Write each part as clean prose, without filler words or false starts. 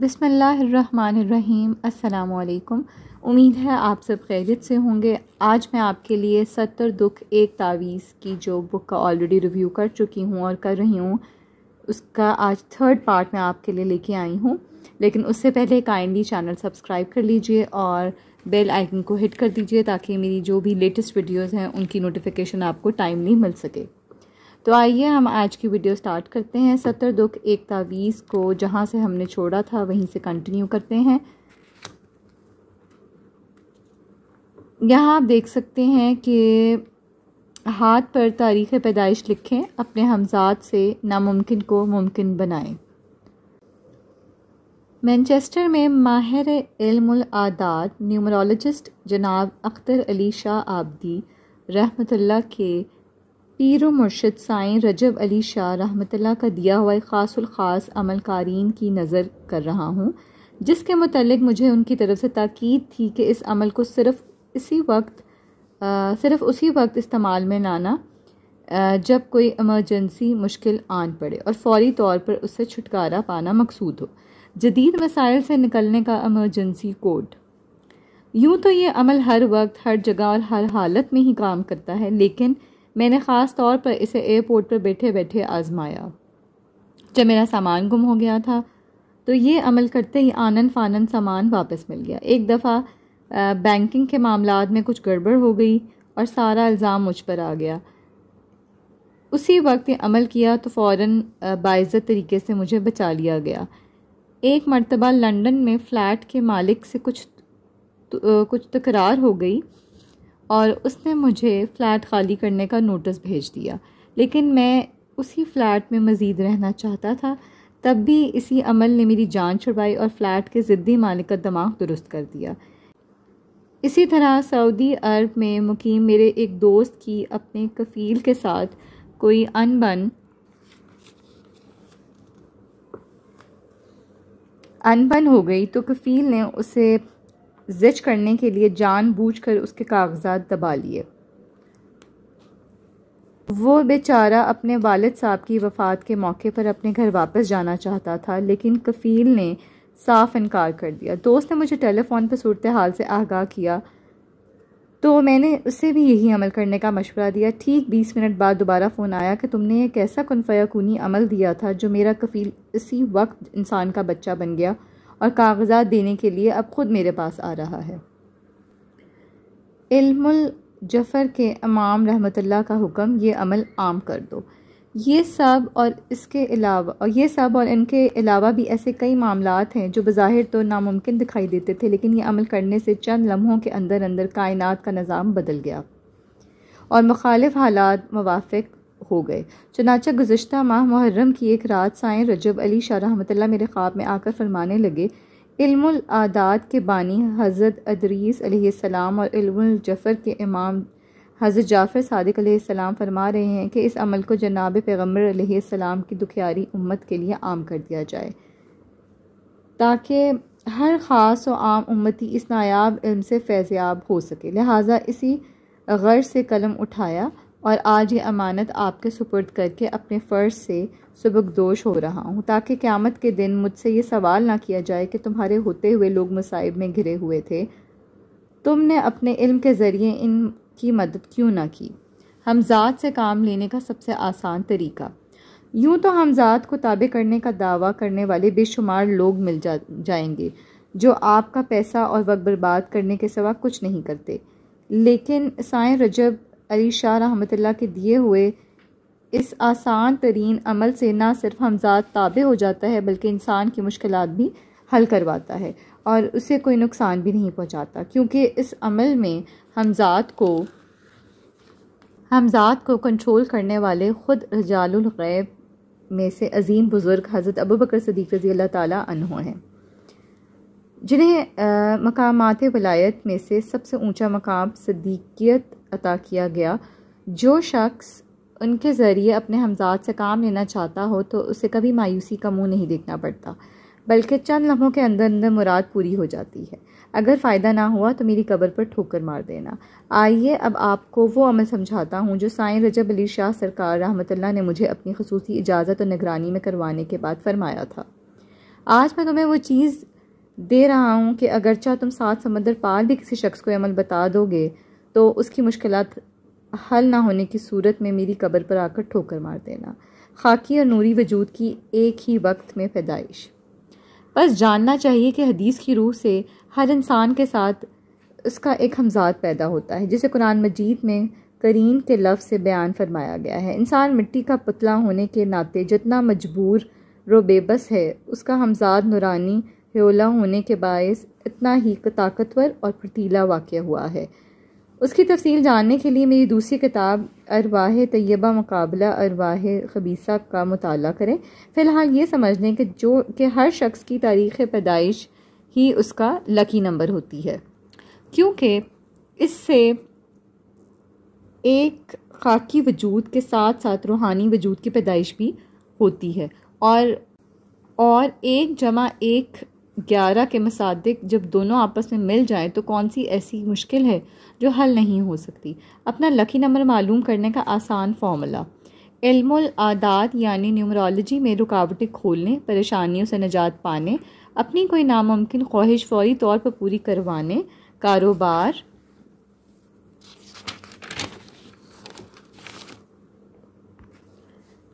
بسم اللہ الرحمن الرحیم۔ السلام علیکم۔ امید ہے آپ سب خیریت سے ہوں گے۔ آج میں آپ کے لیے 70 دکھ ایک تعویذ کی جو بک کا آلریڈی ریویو کر چکی ہوں اور کر رہی ہوں، اس کا آج 3rd پارٹ میں آپ کے لیے لے کے آئی ہوں۔ لیکن اس سے پہلے کائنڈلی چینل سبسکرائب کر لیجئے اور بیل آئیکن کو ہٹ کر دیجئے تاکہ میری جو بھی لیٹسٹ ویڈیوز ہیں ان کی نوٹیفیکیشن آپ کو ٹائملی مل سکے۔ تو آئیے ہم آج کی ویڈیو سٹارٹ کرتے ہیں۔ 70 دکھ ایک تعویذ کو جہاں سے ہم نے چھوڑا تھا وہیں سے کنٹینیو کرتے ہیں۔ یہاں آپ دیکھ سکتے ہیں کہ ہاتھ پر تاریخ پیدائش لکھیں، اپنے ہمزاد سے ناممکن کو ممکن بنائیں۔ مانچسٹر میں ماہر علم الاعداد نیومرولوجسٹ جناب اختر علی شاہ آبدی رحمۃ اللہ کے پیر و مرشد سائیں رجب علی شاہ رحمۃ اللہ کا دیا ہوا ایک خاص الخاص عمل کارین کی نظر کر رہا ہوں، جس کے متعلق مجھے ان کی طرف سے تاکید تھی کہ اس عمل کو صرف اسی وقت استعمال میں لانا جب کوئی ایمرجنسی مشکل آن پڑے اور فوری طور پر اس سے چھٹکارا پانا مقصود ہو۔ جدید مسائل سے نکلنے کا ایمرجنسی کوڈ۔ یوں تو یہ عمل ہر وقت، ہر جگہ اور ہر حالت میں ہی کام کرتا ہے، لیکن میں نے خاص طور پر اسے ایئرپورٹ پر بیٹھے بیٹھے آزمایا جب میرا سامان گم ہو گیا تھا، تو یہ عمل کرتے ہی آنن فانن سامان واپس مل گیا۔ ایک دفعہ بینکنگ کے معاملات میں کچھ گڑبڑ ہو گئی اور سارا الزام مجھ پر آ گیا۔ اسی وقت یہ عمل کیا تو فوراً باعزت طریقے سے مجھے بچا لیا گیا۔ ایک مرتبہ لندن میں فلیٹ کے مالک سے کچھ تکرار ہو گئی اور اس نے مجھے فلیٹ خالی کرنے کا نوٹس بھیج دیا، لیکن میں اسی فلیٹ میں مزید رہنا چاہتا تھا۔ تب بھی اسی عمل نے میری جان چھڑوائی اور فلیٹ کے ضدی مالک کا دماغ درست کر دیا۔ اسی طرح سعودی عرب میں مقیم میرے ایک دوست کی اپنے کفیل کے ساتھ کوئی انبن ہو گئی تو کفیل نے اسے زج کرنے کے لیے جان بوجھ کر اس کے کاغذات دبا لیے۔ وہ بیچارہ اپنے والد صاحب کی وفات کے موقع پر اپنے گھر واپس جانا چاہتا تھا، لیکن کفیل نے صاف انکار کر دیا۔ دوست نے مجھے ٹیلی فون پر صورتحال سے آگاہ کیا تو میں نے اسے بھی یہی عمل کرنے کا مشورہ دیا۔ ٹھیک 20 منٹ بعد دوبارہ فون آیا کہ تم نے ایک ایسا کن فیکونی عمل دیا تھا جو میرا کفیل اسی وقت انسان کا بچہ بن گیا اور کاغذات دینے کے لیے اب خود میرے پاس آ رہا ہے۔ علم الجفر کے امام رحمۃ اللہ کا حکم، یہ عمل عام کر دو۔ یہ سب اور ان کے علاوہ بھی ایسے کئی معاملات ہیں جو بظاہر تو ناممکن دکھائی دیتے تھے، لیکن یہ عمل کرنے سے چند لمحوں کے اندر کائنات کا نظام بدل گیا اور مخالف حالات موافق ہو گئے۔ چنانچہ گزشتہ ماہ محرم کی ایک رات سائیں رجب علی شاہ رحمۃ اللہ میرے خواب میں آ کر فرمانے لگے، علم الاعداد کے بانی حضرت ادریس علیہ السلام اور علم الجفر کے امام حضرت جعفر صادق علیہ السلام فرما رہے ہیں کہ اس عمل کو جناب پیغمبر علیہ السلام کی دکھیاری امت کے لیے عام کر دیا جائے تاکہ ہر خاص و عام امتی اس نایاب علم سے فیضیاب ہو سکے۔ لہٰذا اسی غرض سے قلم اٹھایا اور آج یہ امانت آپ کے سپرد کر کے اپنے فرض سے سبکدوش ہو رہا ہوں، تاکہ قیامت کے دن مجھ سے یہ سوال نہ کیا جائے کہ تمہارے ہوتے ہوئے لوگ مصائب میں گھرے ہوئے تھے، تم نے اپنے علم کے ذریعے ان کی مدد کیوں نہ کی۔ ہمزاد سے کام لینے کا سب سے آسان طریقہ۔ یوں تو ہمزاد کو تابع کرنے کا دعویٰ کرنے والے بے شمار لوگ مل جائیں گے جو آپ کا پیسہ اور وقت برباد کرنے کے سوا کچھ نہیں کرتے، لیکن سائیں رجب علی شاہ رحمۃ اللہ کے دیے ہوئے اس آسان ترین عمل سے نہ صرف ہمزاد تابع ہو جاتا ہے بلکہ انسان کی مشکلات بھی حل کرواتا ہے اور اسے کوئی نقصان بھی نہیں پہنچاتا، کیونکہ اس عمل میں ہمزاد کو کنٹرول کرنے والے خود رجال الغیب میں سے عظیم بزرگ حضرت ابوبکر صدیق رضی اللہ تعالیٰ عنہ ہیں، جنہیں مقامات ولایت میں سے سب سے اونچا مقام صدیقیت عطا کیا گیا۔ جو شخص ان کے ذریعے اپنے ہمزاد سے کام لینا چاہتا ہو تو اسے کبھی مایوسی کا منہ نہیں دیکھنا پڑتا، بلکہ چند لمحوں کے اندر مراد پوری ہو جاتی ہے۔ اگر فائدہ نہ ہوا تو میری قبر پر ٹھوکر مار دینا۔ آئیے اب آپ کو وہ عمل سمجھاتا ہوں جو سائیں رجب علی شاہ سرکار رحمۃ اللہ نے مجھے اپنی خصوصی اجازت اور نگرانی میں کروانے کے بعد فرمایا تھا۔ آج میں تمہیں وہ چیز دے رہا ہوں کہ اگرچہ تم 7 سمندر پار بھی کسی شخص کو یہ عمل بتا دو گے تو اس کی مشکلات حل نہ ہونے کی صورت میں میری قبر پر آ کر ٹھوکر مار دینا۔ خاکی اور نوری وجود کی ایک ہی وقت میں پیدائش۔ بس جاننا چاہیے کہ حدیث کی روح سے ہر انسان کے ساتھ اس کا ایک ہمزاد پیدا ہوتا ہے، جسے قرآن مجید میں قرین کے لفظ سے بیان فرمایا گیا ہے۔ انسان مٹی کا پتلا ہونے کے ناطے جتنا مجبور رو بے بس ہے، اس کا ہمزاد نورانی ہیولا ہونے کے باعث اتنا ہی طاقتور اور پھرتیلا واقع ہوا ہے۔ اس کی تفصیل جاننے کے لیے میری دوسری کتاب ارواح طیبہ مقابلہ ارواح خبیثہ کا مطالعہ کریں۔ فی الحال یہ سمجھ لیں کہ ہر شخص کی تاریخ پیدائش ہی اس کا لکی نمبر ہوتی ہے، کیونکہ اس سے ایک خاکی وجود کے ساتھ ساتھ روحانی وجود کی پیدائش بھی ہوتی ہے، اور 1+1=11 کے مصادق جب دونوں آپس میں مل جائیں تو کون سی ایسی مشکل ہے جو حل نہیں ہو سکتی۔ اپنا لکی نمبر معلوم کرنے کا آسان فارمولا: علم الاعداد یعنی نیومرالوجی میں رکاوٹیں کھولنے، پریشانیوں سے نجات پانے، اپنی کوئی ناممکن خواہش فوری طور پر پوری کروانے، کاروبار،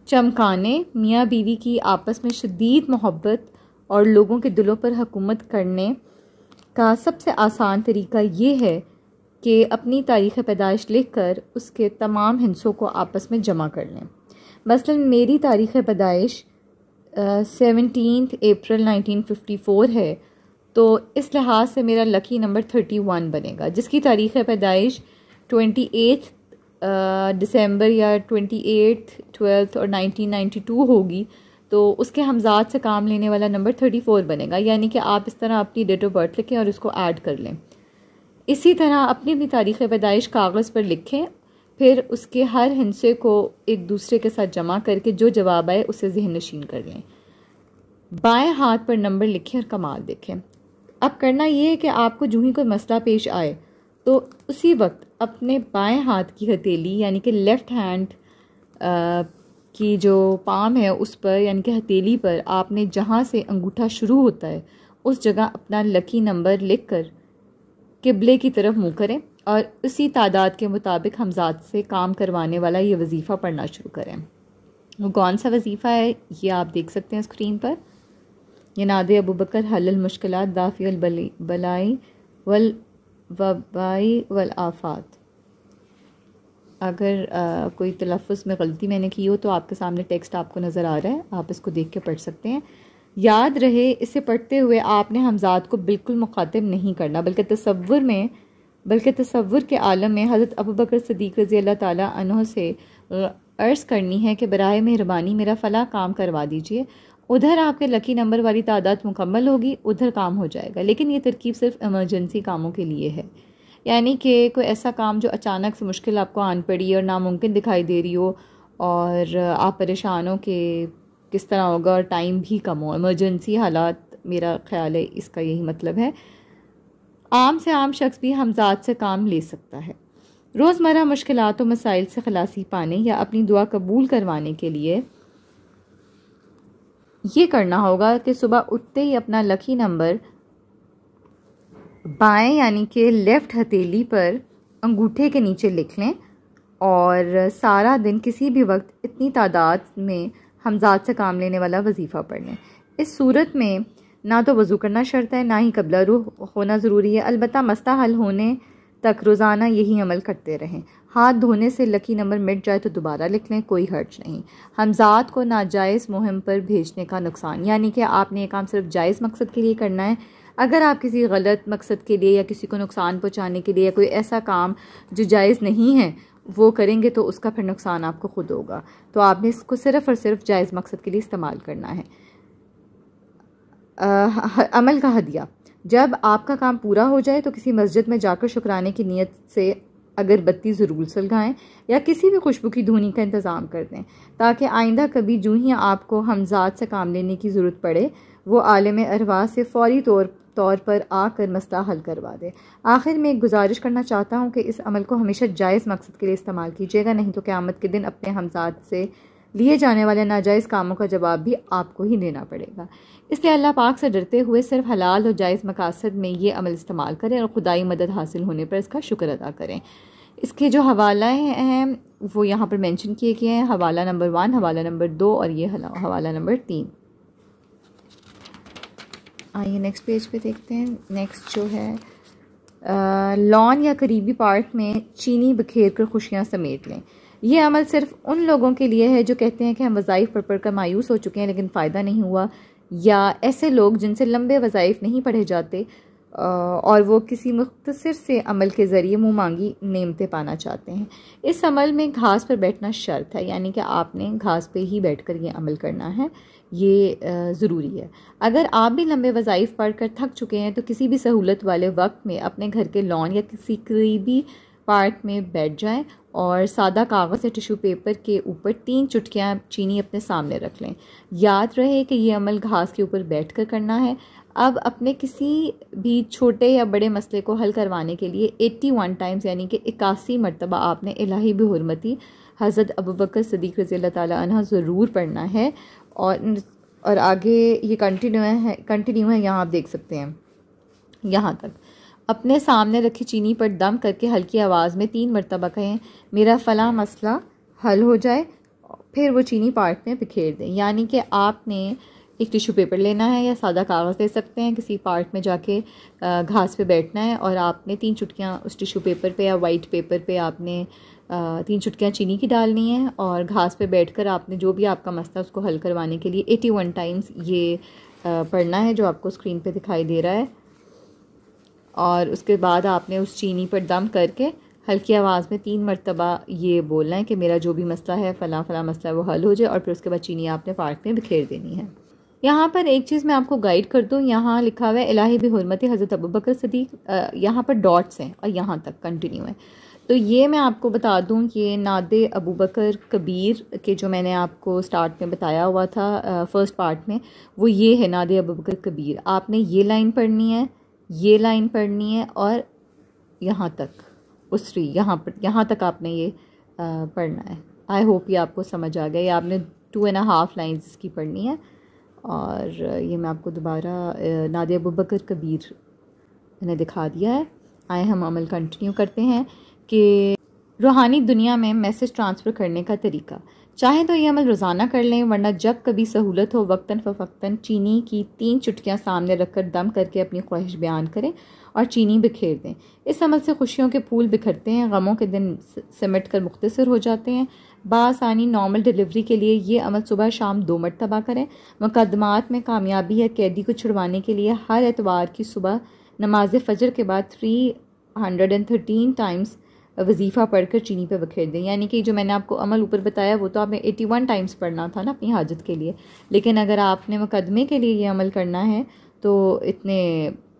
چمکانے، میاں بیوی کی آپس میں شدید محبت اور لوگوں کے دلوں پر حکومت کرنے کا سب سے آسان طریقہ یہ ہے کہ اپنی تاریخ پیدائش لکھ کر اس کے تمام ہندسوں کو آپس میں جمع کر لیں۔ مثلا میری تاریخ پیدائش 17 اپریل 1954 ہے، تو اس لحاظ سے میرا لکی نمبر 31 بنے گا۔ جس کی تاریخ پیدائش 28 دسمبر یا 28 12 اور 1992 ہوگی تو اس کے ہمزاد سے کام لینے والا نمبر 34 بنے گا، یعنی کہ آپ اس طرح اپنی ڈیٹ آف برتھ لکھیں اور اس کو ایڈ کر لیں۔ اسی طرح اپنی تاریخ پیدائش کاغذ پر لکھیں، پھر اس کے ہر ہندسے کو ایک دوسرے کے ساتھ جمع کر کے جو جواب آئے اسے ذہن نشین کر لیں۔ بائیں ہاتھ پر نمبر لکھیں اور کمال دیکھیں۔ اب کرنا یہ ہے کہ آپ کو جو ہی کوئی مسئلہ پیش آئے تو اسی وقت اپنے بائیں ہاتھ کی ہتھیلی یعنی کہ لیفٹ ہینڈ کی جو پام ہے اس پر یعنی کہ ہتھیلی پر آپ نے جہاں سے انگوٹھا شروع ہوتا ہے اس جگہ اپنا لکی نمبر لکھ کر قبلے کی طرف منہ کریں اور اسی تعداد کے مطابق ہمزاد سے کام کروانے والا یہ وظیفہ پڑھنا شروع کریں۔ وہ کون سا وظیفہ ہے یہ آپ دیکھ سکتے ہیں اسکرین پر۔ یہ ناد ابوبکر حل المشکلات دافع البلائی والوبائی والآفات۔ اگر کوئی تلفظ میں غلطی میں نے کی ہو تو آپ کے سامنے ٹیکسٹ آپ کو نظر آ رہا ہے، آپ اس کو دیکھ کے پڑھ سکتے ہیں۔ یاد رہے اسے پڑھتے ہوئے آپ نے ہمزاد کو بالکل مخاطب نہیں کرنا، بلکہ تصور کے عالم میں حضرت ابوبکر صدیق رضی اللہ تعالیٰ عنہ سے عرض کرنی ہے کہ براہ مہربانی میرا فلاں کام کروا دیجئے۔ ادھر آپ کے لکی نمبر والی تعداد مکمل ہوگی، ادھر کام ہو جائے گا، لیکن یہ ترکیب صرف ایمرجنسی کاموں کے لیے ہے، یعنی کہ کوئی ایسا کام جو اچانک سے مشکل آپ کو آن پڑی اور ناممکن دکھائی دے رہی ہو اور آپ پریشان ہو کہ کس طرح ہوگا اور ٹائم بھی کم ہو، ایمرجنسی حالات، میرا خیال ہے اس کا یہی مطلب ہے۔ عام سے عام شخص بھی ہمزاد سے کام لے سکتا ہے۔ روزمرہ مشکلات و مسائل سے خلاصی پانے یا اپنی دعا قبول کروانے کے لیے یہ کرنا ہوگا کہ صبح اٹھتے ہی اپنا لکی نمبر بائیں یعنی کہ لیفٹ ہتھیلی پر انگوٹھے کے نیچے لکھ لیں اور سارا دن کسی بھی وقت اتنی تعداد میں ہمزاد سے کام لینے والا وظیفہ پڑھ لیں۔ اس صورت میں نہ تو وضو کرنا شرط ہے، نہ ہی قبلہ روح ہونا ضروری ہے، البتہ مسئلہ حل ہونے تک روزانہ یہی عمل کرتے رہیں۔ ہاتھ دھونے سے لکی نمبر مٹ جائے تو دوبارہ لکھ لیں، کوئی حرج نہیں۔ ہمزاد کو ناجائز مہم پر بھیجنے کا نقصان، یعنی کہ آپ نے یہ کام صرف جائز مقصد کے لیے کرنا ہے۔ اگر آپ کسی غلط مقصد کے لیے یا کسی کو نقصان پہنچانے کے لیے یا کوئی ایسا کام جو جائز نہیں ہے وہ کریں گے تو اس کا پھر نقصان آپ کو خود ہوگا، تو آپ نے اس کو صرف اور صرف جائز مقصد کے لیے استعمال کرنا ہے۔ عمل کا ہدیہ: جب آپ کا کام پورا ہو جائے تو کسی مسجد میں جا کر شکرانے کی نیت سے اگر بتی ضرور سلگائیں یا کسی بھی خوشبو کی دھونی کا انتظام کر دیں تاکہ آئندہ کبھی جو ہی آپ کو ہمزاد سے کام لینے کی ضرورت پڑے وہ عالم ارواح سے فوری طور پر آ کر مسئلہ حل کروا دے۔ آخر میں ایک گزارش کرنا چاہتا ہوں کہ اس عمل کو ہمیشہ جائز مقصد کے لیے استعمال کیجیے گا، نہیں تو قیامت کے دن اپنے ہمزاد سے لیے جانے والے ناجائز کاموں کا جواب بھی آپ کو ہی دینا پڑے گا۔ اس لیے اللہ پاک سے ڈرتے ہوئے صرف حلال اور جائز مقاصد میں یہ عمل استعمال کریں اور خدائی مدد حاصل ہونے پر اس کا شکر ادا کریں۔ اس کے جو حوالہ ہیں وہ یہاں پر مینشن کیے گئے ہیں، حوالہ نمبر 1، حوالہ نمبر 2 اور یہ حوالہ نمبر 3۔ آئیے نیکسٹ پیج پہ دیکھتے ہیں۔ نیکسٹ جو ہے لان یا قریبی پارک میں چینی بکھیر کر خوشیاں سمیٹ لیں۔ یہ عمل صرف ان لوگوں کے لیے ہے جو کہتے ہیں کہ ہم وظائف پڑھ کر مایوس ہو چکے ہیں لیکن فائدہ نہیں ہوا، یا ایسے لوگ جن سے لمبے وظائف نہیں پڑھے جاتے اور وہ کسی مختصر سے عمل کے ذریعے منہ مانگی نعمتیں پانا چاہتے ہیں۔ اس عمل میں گھاس پر بیٹھنا شرط ہے، یعنی کہ آپ نے گھاس پہ ہی بیٹھ کر یہ عمل کرنا ہے، یہ ضروری ہے۔ اگر آپ بھی لمبے وظائف پڑھ کر تھک چکے ہیں تو کسی بھی سہولت والے وقت میں اپنے گھر کے لان یا کسی قریبی پارک میں بیٹھ جائیں اور سادہ کاغذ یا ٹیشو پیپر کے اوپر 3 چٹکیاں چینی اپنے سامنے رکھ لیں۔ یاد رہے کہ یہ عمل گھاس کے اوپر بیٹھ کر کرنا ہے۔ اب اپنے کسی بھی چھوٹے یا بڑے مسئلے کو حل کروانے کے لیے 81 ٹائمز یعنی کہ 81 مرتبہ آپ نے الہی بحرمتی حضرت ابوبکر صدیق رضی اللہ تعالیٰ عنہ ضرور پڑھنا ہے، اور آگے یہ کنٹینیو ہے، یہاں آپ دیکھ سکتے ہیں یہاں تک۔ اپنے سامنے رکھی چینی پر دم کر کے ہلکی آواز میں 3 مرتبہ کہیں میرا فلاں مسئلہ حل ہو جائے، پھر وہ چینی پارک میں بکھیر دیں۔ یعنی کہ آپ نے ایک ٹیشو پیپر لینا ہے یا سادہ کاغذ لے سکتے ہیں، کسی پارک میں جا کے گھاس پہ بیٹھنا ہے اور آپ نے 3 چٹکیاں اس ٹیشو پیپر پہ یا وائٹ پیپر پہ آپ نے 3 چٹکیاں چینی کی ڈالنی ہے، اور گھاس پہ بیٹھ کر آپ نے جو بھی آپ کا مسئلہ اس کو حل کروانے کے لیے 81 ٹائمز یہ پڑھنا ہے جو آپ کو اسکرین پہ دکھائی دے رہا ہے۔ اور اس کے بعد آپ نے اس چینی پر دم کر کے ہلکی آواز میں 3 مرتبہ یہ بولنا ہے کہ میرا جو بھی مسئلہ ہے فلاں فلاں مسئلہ وہ حل ہو جائے، اور پھر اس کے بعد چینی آپ نے پارک میں بکھیر دینی ہے۔ یہاں پر ایک چیز میں آپ کو گائیڈ کر دوں، یہاں لکھا ہوا ہے الہی بحرمت حضرت ابوبکر صدیق، یہاں پر ڈاٹس ہیں اور یہاں تک کنٹینیو ہے۔ تو یہ میں آپ کو بتا دوں، یہ ناد ابوبکر کبیر کے جو میں نے آپ کو سٹارٹ میں بتایا ہوا تھا فرسٹ پارٹ میں، وہ یہ ہے ناد ابوبکر کبیر۔ آپ نے یہ لائن پڑھنی ہے، یہ لائن پڑھنی ہے، اور یہاں تک اسری یہاں تک آپ نے یہ پڑھنا ہے۔ آئی ہوپ یہ آپ کو سمجھ آ گیا۔ یہ آپ نے 2.5 لائنز اس کی پڑھنی ہے، اور یہ میں آپ کو دوبارہ ناد ابوبکر کبیر میں نے دکھا دیا ہے۔ آئے ہم عمل کنٹینیو کرتے ہیں کہ روحانی دنیا میں میسج ٹرانسفر کرنے کا طریقہ۔ چاہیں تو یہ عمل روزانہ کر لیں، ورنہ جب کبھی سہولت ہو وقتاً فوقتاً چینی کی 3 چٹکیاں سامنے رکھ کر دم کر کے اپنی خواہش بیان کریں اور چینی بکھیر دیں۔ اس عمل سے خوشیوں کے پھول بکھرتے ہیں، غموں کے دن سمٹ کر مختصر ہو جاتے ہیں۔ بآسانی نارمل ڈیلیوری کے لیے یہ عمل صبح شام 2 مرتبہ کریں۔ مقدمات میں کامیابی ہے، قیدی کو چھڑوانے کے لیے ہر اتوار کی صبح نماز فجر کے بعد 313 ٹائمز وظیفہ پڑھ کر چینی پہ بکھیر دیں۔ یعنی کہ جو میں نے آپ کو عمل اوپر بتایا وہ تو آپ نے 81 ٹائمز پڑھنا تھا نا اپنی حاجت کے لیے، لیکن اگر آپ نے مقدمے کے لیے یہ عمل کرنا ہے تو اتنے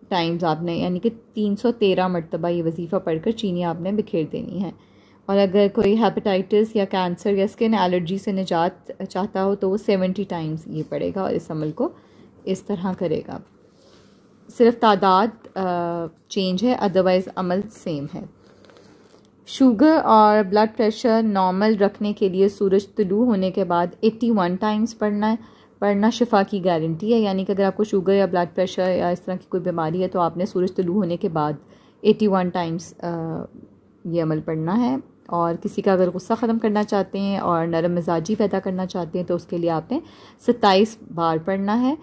ٹائمز آپ نے، یعنی کہ 313 مرتبہ یہ وظیفہ پڑھ کر چینی آپ نے بکھیر دینی ہے۔ اور اگر کوئی ہیپیٹائٹس یا کینسر یا اسکن الرجی سے نجات چاہتا ہو تو وہ 70 ٹائمز یہ پڑھے گا اور اس عمل کو اس طرح کرے گا۔ صرف تعداد چینج ہے، ادروائز عمل سیم ہے۔ شوگر اور بلڈ پریشر نارمل رکھنے کے لیے سورج طلوع ہونے کے بعد 81 ٹائمز پڑھنا شفا کی گارنٹی ہے۔ یعنی کہ اگر آپ کو شوگر یا بلڈ پریشر یا اس طرح کی کوئی بیماری ہے تو آپ نے سورج طلوع ہونے کے بعد 81 ٹائمز یہ عمل پڑھنا ہے۔ اور کسی کا اگر غصہ ختم کرنا چاہتے ہیں اور نرم مزاجی پیدا کرنا چاہتے ہیں تو اس کے لیے آپ نے 27 بار پڑھنا ہے۔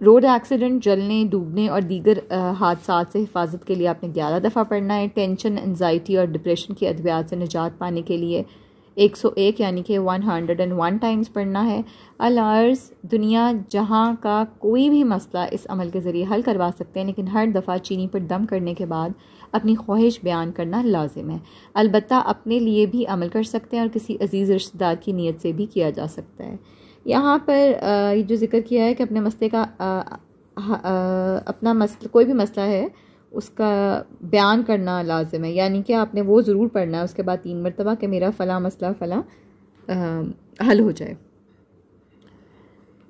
روڈ ایکسیڈنٹ، جلنے، ڈوبنے اور دیگر حادثات سے حفاظت کے لیے آپ نے 11 دفعہ پڑھنا ہے۔ ٹینشن، انزائٹی اور ڈپریشن کی ادویات سے نجات پانے کے لیے 101 یعنی کہ 101 ٹائمز پڑھنا ہے۔ الارض دنیا جہاں کا کوئی بھی مسئلہ اس عمل کے ذریعے حل کروا سکتے ہیں، لیکن ہر دفعہ چینی پر دم کرنے کے بعد اپنی خواہش بیان کرنا لازم ہے۔ البتہ اپنے لیے بھی عمل کر سکتے ہیں اور کسی عزیز رشتہ دار کی نیت سے بھی کیا جا سکتا ہے۔ یہاں پر یہ جو ذکر کیا ہے کہ اپنے مسئلے کا اپنا مسئلہ، کوئی بھی مسئلہ ہے اس کا بیان کرنا لازم ہے، یعنی کہ آپ نے وہ ضرور پڑھنا ہے اس کے بعد 3 مرتبہ کہ میرا فلاں مسئلہ فلاں حل ہو جائے۔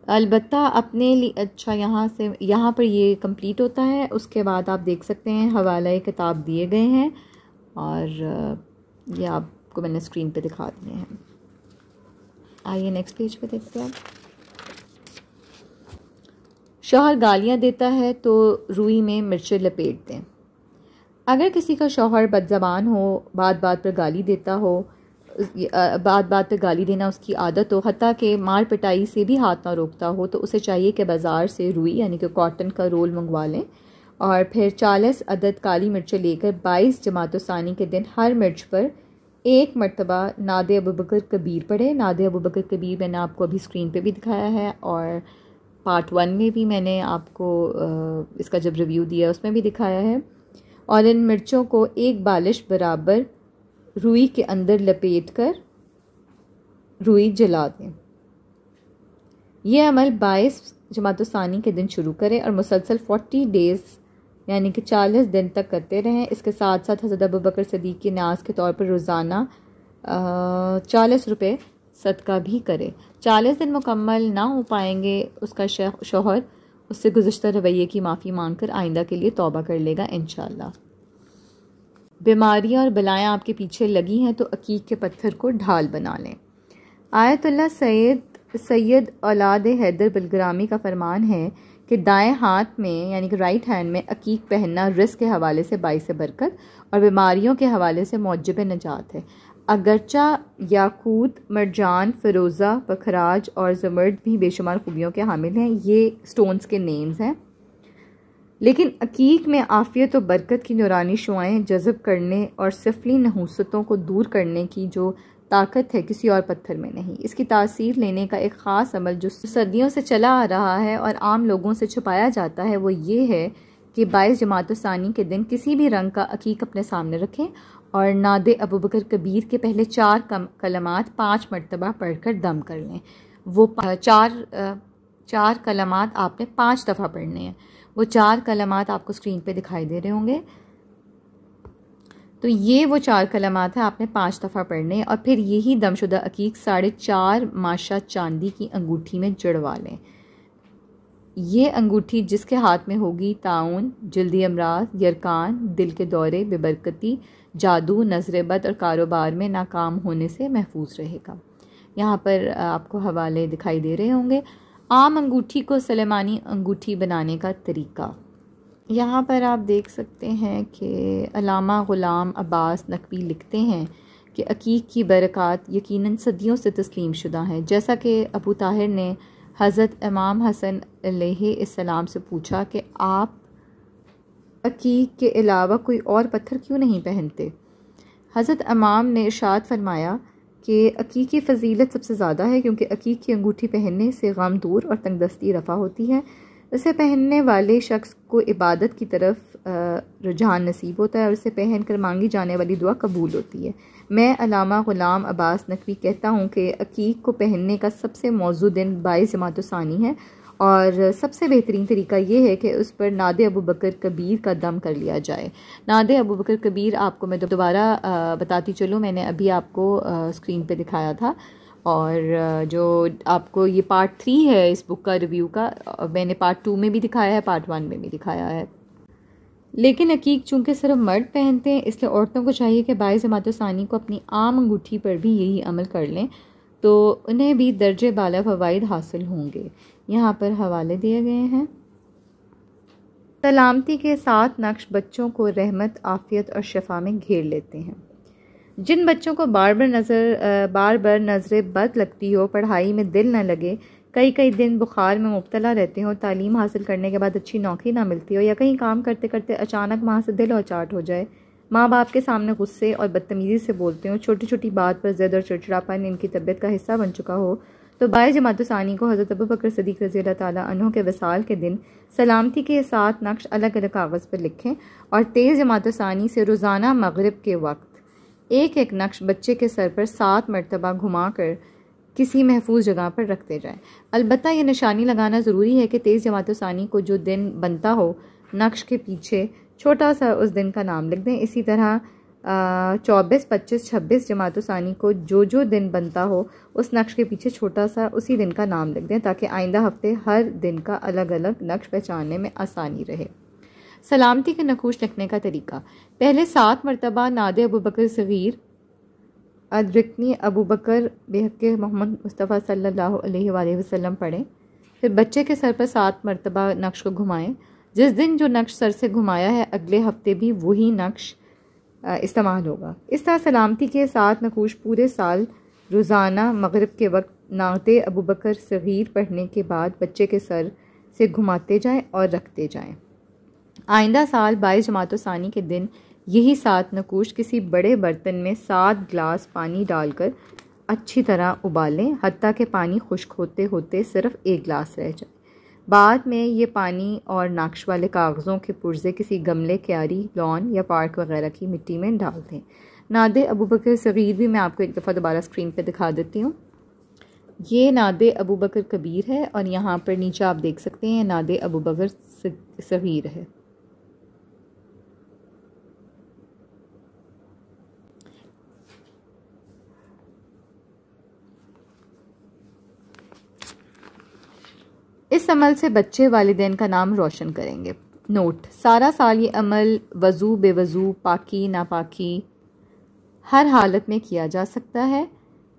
البتہ اپنے لیے اچھا یہاں پر یہ کمپلیٹ ہوتا ہے۔ اس کے بعد آپ دیکھ سکتے ہیں حوالہ کتاب دیے گئے ہیں اور یہ آپ کو میں نے اسکرین پہ دکھا دیے ہیں. آئیے نیکسٹ پیج پہ دیکھتے ہیں. شوہر گالیاں دیتا ہے تو روئی میں مرچیں لپیٹ دیں. اگر کسی کا شوہر بد زبان ہو، بات بات پر گالی دیتا ہو، بات بات پہ گالی دینا اس کی عادت ہو، حتیٰ کہ مار پٹائی سے بھی ہاتھ نہ روکتا ہو، تو اسے چاہیے کہ بازار سے روئی یعنی کہ کاٹن کا رول منگوا لیں اور پھر 40 عدد کالی مرچیں لے کر 22 جماعت الثانی کے دن ہر مرچ پر 1 مرتبہ نعت ابوبکر کبیر پڑھے. نعت ابوبکر کبیر میں نے آپ کو ابھی اسکرین پہ بھی دکھایا ہے اور پارٹ 1 میں بھی میں نے آپ کو اس کا جب ریویو دیا اس میں بھی دکھایا ہے. اور ان مرچوں کو ایک بالش برابر روئی کے اندر لپیٹ کر روئی جلا دیں. یہ عمل 22 جماعت الثانی کے دن شروع کریں اور مسلسل 40 ڈیز یعنی کہ 40 دن تک کرتے رہیں. اس کے ساتھ ساتھ حضرت ابوبکر صدیق کی نیاز کے طور پر روزانہ 40 روپے صدقہ بھی کرے. 40 دن مکمل نہ ہو پائیں گے اس کا شوہر اس سے گزشتہ رویے کی معافی مانگ کر آئندہ کے لیے توبہ کر لے گا انشاءاللہ. بیماریاں اور بلائیں آپ کے پیچھے لگی ہیں تو عقیق کے پتھر کو ڈھال بنا لیں. آیت اللہ سید اولاد حیدر بلگرامی کا فرمان ہے کہ دائیں ہاتھ میں یعنی کہ رائٹ ہینڈ میں عقیق پہننا رزق کے حوالے سے باعث برکت اور بیماریوں کے حوالے سے موجب نجات ہے. اگرچہ یاقوت، مرجان، فیروزہ، پکھراج اور زمرد بھی بے شمار خوبیوں کے حامل ہیں، یہ سٹونز کے نیمز ہیں، لیکن عقیق میں عافیت و برکت کی نورانی شعاعیں جذب کرنے اور سفلی نحوستوں کو دور کرنے کی جو طاقت ہے کسی اور پتھر میں نہیں. اس کی تاثیر لینے کا ایک خاص عمل جو صدیوں سے چلا آ رہا ہے اور عام لوگوں سے چھپایا جاتا ہے وہ یہ ہے کہ 22 جماعت الثانی کے دن کسی بھی رنگ کا عقیق اپنے سامنے رکھیں اور نعت ابوبکر کبیر کے پہلے 4 کلمات 5 مرتبہ پڑھ کر دم کر لیں. وہ 4 کلمات آپ نے 5 دفعہ پڑھنے ہیں. وہ 4 کلمات آپ کو اسکرین پہ دکھائی دے رہے ہوں گے. تو یہ وہ 4 کلمات ہیں آپ نے 5 دفعہ پڑھنے ہیں اور پھر یہی دم شدہ عقیق 4.5 ماشا چاندی کی انگوٹھی میں جڑوا لیں. یہ انگوٹھی جس کے ہاتھ میں ہوگی طاعون، جلدی امراض، یرکان، دل کے دورے، بے برکتی، جادو، نظر بد اور کاروبار میں ناکام ہونے سے محفوظ رہے گا. یہاں پر آپ کو حوالے دکھائی دے رہے ہوں گے. عام انگوٹھی کو سلیمانی انگوٹھی بنانے کا طریقہ یہاں پر آپ دیکھ سکتے ہیں کہ علامہ غلام عباس نقوی لکھتے ہیں کہ عقیق کی برکات یقیناً صدیوں سے تسلیم شدہ ہیں. جیسا کہ ابو طاہر نے حضرت امام حسن علیہ السلام سے پوچھا کہ آپ عقیق کے علاوہ کوئی اور پتھر کیوں نہیں پہنتے؟ حضرت امام نے ارشاد فرمایا کہ عقیق کی فضیلت سب سے زیادہ ہے کیونکہ عقیق کی انگوٹھی پہننے سے غم دور اور تنگ دستی رفع ہوتی ہے. اسے پہننے والے شخص کو عبادت کی طرف رجحان نصیب ہوتا ہے اور اسے پہن کر مانگی جانے والی دعا قبول ہوتی ہے. میں علامہ غلام عباس نقوی کہتا ہوں کہ عقیق کو پہننے کا سب سے موزوں دن 22 جماعت الثانی ہے اور سب سے بہترین طریقہ یہ ہے کہ اس پر نعت ابوبکر کبیر کا دم کر لیا جائے. نعت ابوبکر کبیر آپ کو میں دوبارہ بتاتی چلوں، میں نے ابھی آپ کو اسکرین پہ دکھایا تھا اور جو آپ کو یہ پارٹ 3 ہے اس بک کا ریویو کا، میں نے پارٹ 2 میں بھی دکھایا ہے، پارٹ 1 میں بھی دکھایا ہے. لیکن عقیق چونکہ صرف مرد پہنتے ہیں اس لیے عورتوں کو چاہیے کہ 22 جماعت الثانی کو اپنی عام انگوٹھی پر بھی یہی عمل کر لیں تو انہیں بھی درجے بالا فوائد حاصل ہوں گے. یہاں پر حوالے دیے گئے ہیں. سلامتی کے 7 نقش بچوں کو رحمت، عافیت اور شفا میں گھیر لیتے ہیں. جن بچوں کو بار بار نظر بد لگتی ہو، پڑھائی میں دل نہ لگے، کئی دن بخار میں مبتلا رہتے ہوں، تعلیم حاصل کرنے کے بعد اچھی نوکری نہ ملتی ہو یا کہیں کام کرتے کرتے اچانک وہاں سے دل اوچاٹ ہو جائے، ماں باپ کے سامنے غصے اور بدتمیزی سے بولتے ہوں، چھوٹی چھوٹی بات پر ضد اور چڑچڑاپن ان کی طبیعت کا حصہ بن چکا ہو، تو 22 جماعت الثانی کو حضرت ابوبکر صدیق رضی اللہ تعالیٰ عنہ کے وصال کے دن سلامتی کے 7 نقش الگ الگ کاغذ پر لکھیں اور 23 جماعت الثانی سے روزانہ مغرب کے وقت ایک نقش بچے کے سر پر 7 مرتبہ گھما کر کسی محفوظ جگہ پر رکھتے جائیں. البتہ یہ نشانی لگانا ضروری ہے کہ 23 جماعت الثانی کو جو دن بنتا ہو نقش کے پیچھے چھوٹا سا اس دن کا نام لکھ دیں. اسی طرح 24، 25، 26 جماعت الثانی کو جو دن بنتا ہو اس نقش کے پیچھے چھوٹا سا اسی دن کا نام لکھ دیں تاکہ آئندہ ہفتے ہر دن کا الگ الگ نقش پہچاننے میں آسانی رہے. سلامتی کے نقوش لکھنے کا طریقہ: پہلے 7 مرتبہ نعت ابوبکر صغیر ادرکنی ابو بکر بحق محمد مصطفیٰ صلی اللہ علیہ وآلہ وسلم پڑھیں. پھر بچے کے سر پر 7 مرتبہ نقش کو گھمائیں. جس دن جو نقش سر سے گھمایا ہے اگلے ہفتے بھی وہی نقش استعمال ہوگا. اس طرح سلامتی کے 7 نقوش پورے سال روزانہ مغرب کے وقت نعت ابو بکر صغیر پڑھنے کے بعد بچے کے سر سے گھماتے جائیں اور رکھتے جائیں. آئندہ سال 22 جمادی الثانی کے دن یہی 7 نقوش کسی بڑے برتن میں 7 گلاس پانی ڈال کر اچھی طرح ابالیں حتیٰ کہ پانی خشک ہوتے ہوتے صرف 1 گلاس رہ جائے. بعد میں یہ پانی اور نقش والے کاغذوں کے پرزے کسی گملے، کیاری، لان یا پارک وغیرہ کی مٹی میں ڈال دیں. نعت ابو بکر صغیر بھی میں آپ کو ایک دفعہ دوبارہ اسکرین پہ دکھا دیتی ہوں. یہ نعت ابو بکر کبیر ہے اور یہاں پر نیچے آپ دیکھ سکتے ہیں نعت ابو بکر صغیر ہے. اس عمل سے بچے والدین کا نام روشن کریں گے. نوٹ: سارا سال یہ عمل وضو، بے وضو، پاکی، ناپاکی ہر حالت میں کیا جا سکتا ہے.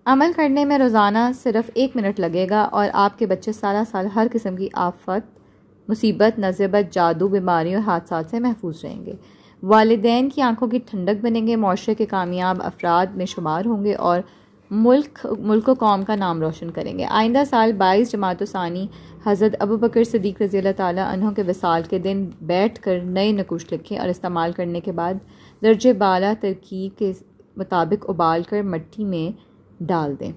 عمل کرنے میں روزانہ صرف 1 منٹ لگے گا اور آپ کے بچے سارا سال ہر قسم کی آفت، مصیبت، نذبت، جادو، بیماریوں اور حادثات سے محفوظ رہیں گے. والدین کی آنکھوں کی ٹھنڈک بنیں گے، معاشرے کے کامیاب افراد میں شمار ہوں گے اور ملک و قوم کا نام روشن کریں گے. آئندہ سال 22 جمادی الثانی حضرت ابو بکر صدیق رضی اللہ تعالیٰ عنہ کے وصال کے دن بیٹھ کر نئے نقوش لکھیں اور استعمال کرنے کے بعد درجہ بالا ترکیب کے مطابق ابال کر مٹی میں ڈال دیں.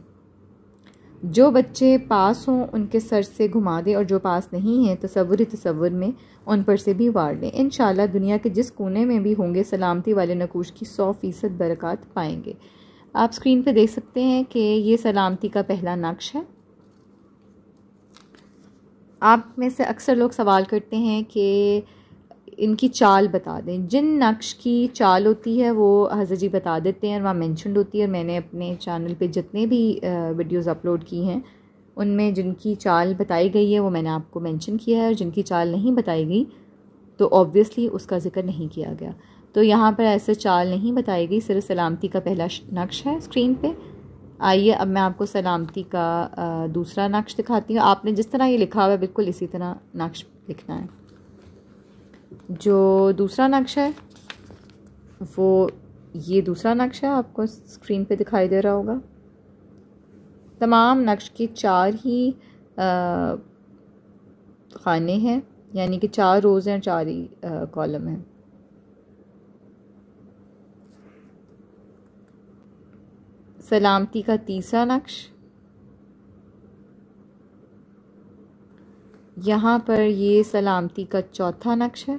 جو بچے پاس ہوں ان کے سر سے گھما دیں اور جو پاس نہیں ہیں تصور میں ان پر سے بھی وار لیں. انشاءاللہ دنیا کے جس کونے میں بھی ہوں گے سلامتی والے نقوش کی 100% برکات پائیں گے. آپ اسکرین پہ دیکھ سکتے ہیں کہ یہ سلامتی کا پہلا نقش ہے. آپ میں سے اکثر لوگ سوال کرتے ہیں کہ ان کی چال بتا دیں. جن نقش کی چال ہوتی ہے وہ حضرت جی بتا دیتے ہیں اور وہاں مینشنڈ ہوتی ہے. اور میں نے اپنے چینل پہ جتنے بھی ویڈیوز اپلوڈ کی ہیں ان میں جن کی چال بتائی گئی ہے وہ میں نے آپ کو مینشن کیا ہے، اور جن کی چال نہیں بتائی گئی تو آبویسلی اس کا ذکر نہیں کیا گیا. تو یہاں پر ایسے چال نہیں بتائی گئی، صرف سلامتی کا پہلا نقش ہے اسکرین پہ. آئیے اب میں آپ کو سلامتی کا دوسرا نقش دکھاتی ہوں. آپ نے جس طرح یہ لکھا ہوا ہے بالکل اسی طرح نقش لکھنا ہے. جو دوسرا نقش ہے وہ یہ دوسرا نقش ہے، آپ کو اسکرین پہ دکھائی دے رہا ہوگا. تمام نقش کے 4 ہی خانے ہیں، یعنی کہ 4 روز ہیں، 4 ہی کالم ہیں. سلامتی کا تیسرا نقش، یہاں پر یہ سلامتی کا چوتھا نقش ہے.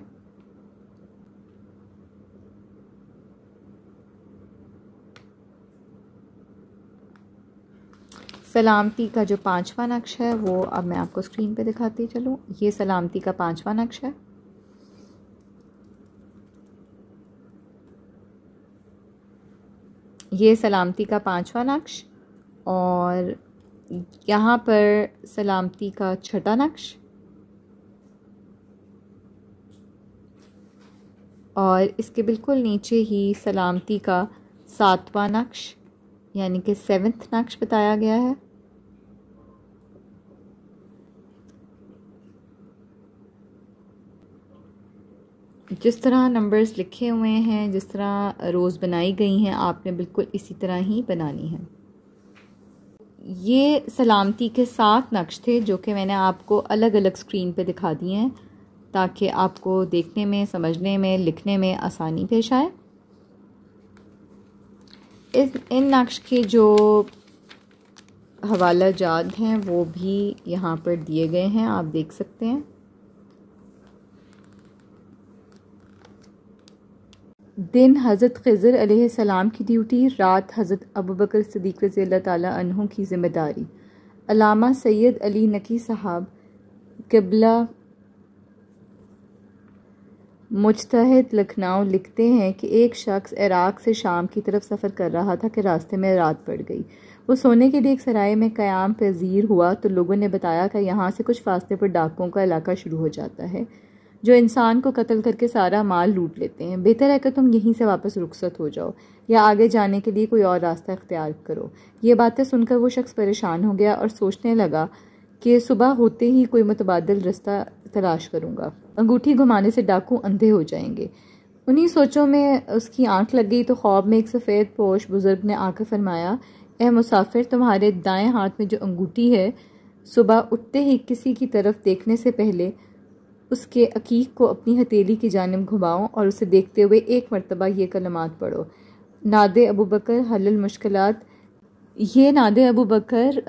سلامتی کا جو 5واں نقش ہے وہ اب میں آپ کو اسکرین پہ دکھاتی چلوں. یہ سلامتی کا 5واں نقش ہے. یہ سلامتی کا 5واں نقش، اور یہاں پر سلامتی کا 6واں نقش، اور اس کے بالکل نیچے ہی سلامتی کا 7واں نقش یعنی کہ 7th نقش بتایا گیا ہے. جس طرح نمبرز لکھے ہوئے ہیں، جس طرح روز بنائی گئی ہیں، آپ نے بالکل اسی طرح ہی بنانی ہے. یہ سلامتی کے 7 نقش تھے جو کہ میں نے آپ کو الگ الگ اسکرین پہ دکھا دیے ہیں تاکہ آپ کو دیکھنے میں، سمجھنے میں، لکھنے میں آسانی پیش آئے. ان نقش کے جو حوالہ جات ہیں وہ بھی یہاں پر دیے گئے ہیں، آپ دیکھ سکتے ہیں. دن حضرت خضر علیہ السلام کی ڈیوٹی، رات حضرت ابو بکر صدیق رضی اللہ تعالیٰ عنہ کی ذمہ داری. علامہ سید علی نقی صاحب قبلہ مجتہد لکھنؤ لکھتے ہیں کہ ایک شخص عراق سے شام کی طرف سفر کر رہا تھا کہ راستے میں رات پڑ گئی. وہ سونے کے لیے ایک سرائے میں قیام پذیر ہوا تو لوگوں نے بتایا کہ یہاں سے کچھ فاصلے پر ڈاکوؤں کا علاقہ شروع ہو جاتا ہے. جو انسان کو قتل کر کے سارا مال لوٹ لیتے ہیں۔ بہتر ہے کہ تم یہیں سے واپس رخصت ہو جاؤ یا آگے جانے کے لیے کوئی اور راستہ اختیار کرو۔ یہ باتیں سن کر وہ شخص پریشان ہو گیا اور سوچنے لگا کہ صبح ہوتے ہی کوئی متبادل رستہ تلاش کروں گا۔ انگوٹھی گھمانے سے ڈاکو اندھے ہو جائیں گے۔ انہی سوچوں میں اس کی آنکھ لگ گئی تو خواب میں ایک سفید پوش بزرگ نے آ کر فرمایا، اے مسافر، تمہارے دائیں ہاتھ میں جو انگوٹھی ہے، صبح اٹھتے ہی کسی کی طرف دیکھنے سے پہلے اس کے عقیق کو اپنی ہتھیلی کی جانب گھماؤ اور اسے دیکھتے ہوئے ایک مرتبہ یہ کلمات پڑھو، ناد ابو بکر حل المشکلات۔ یہ ناد ابو بکر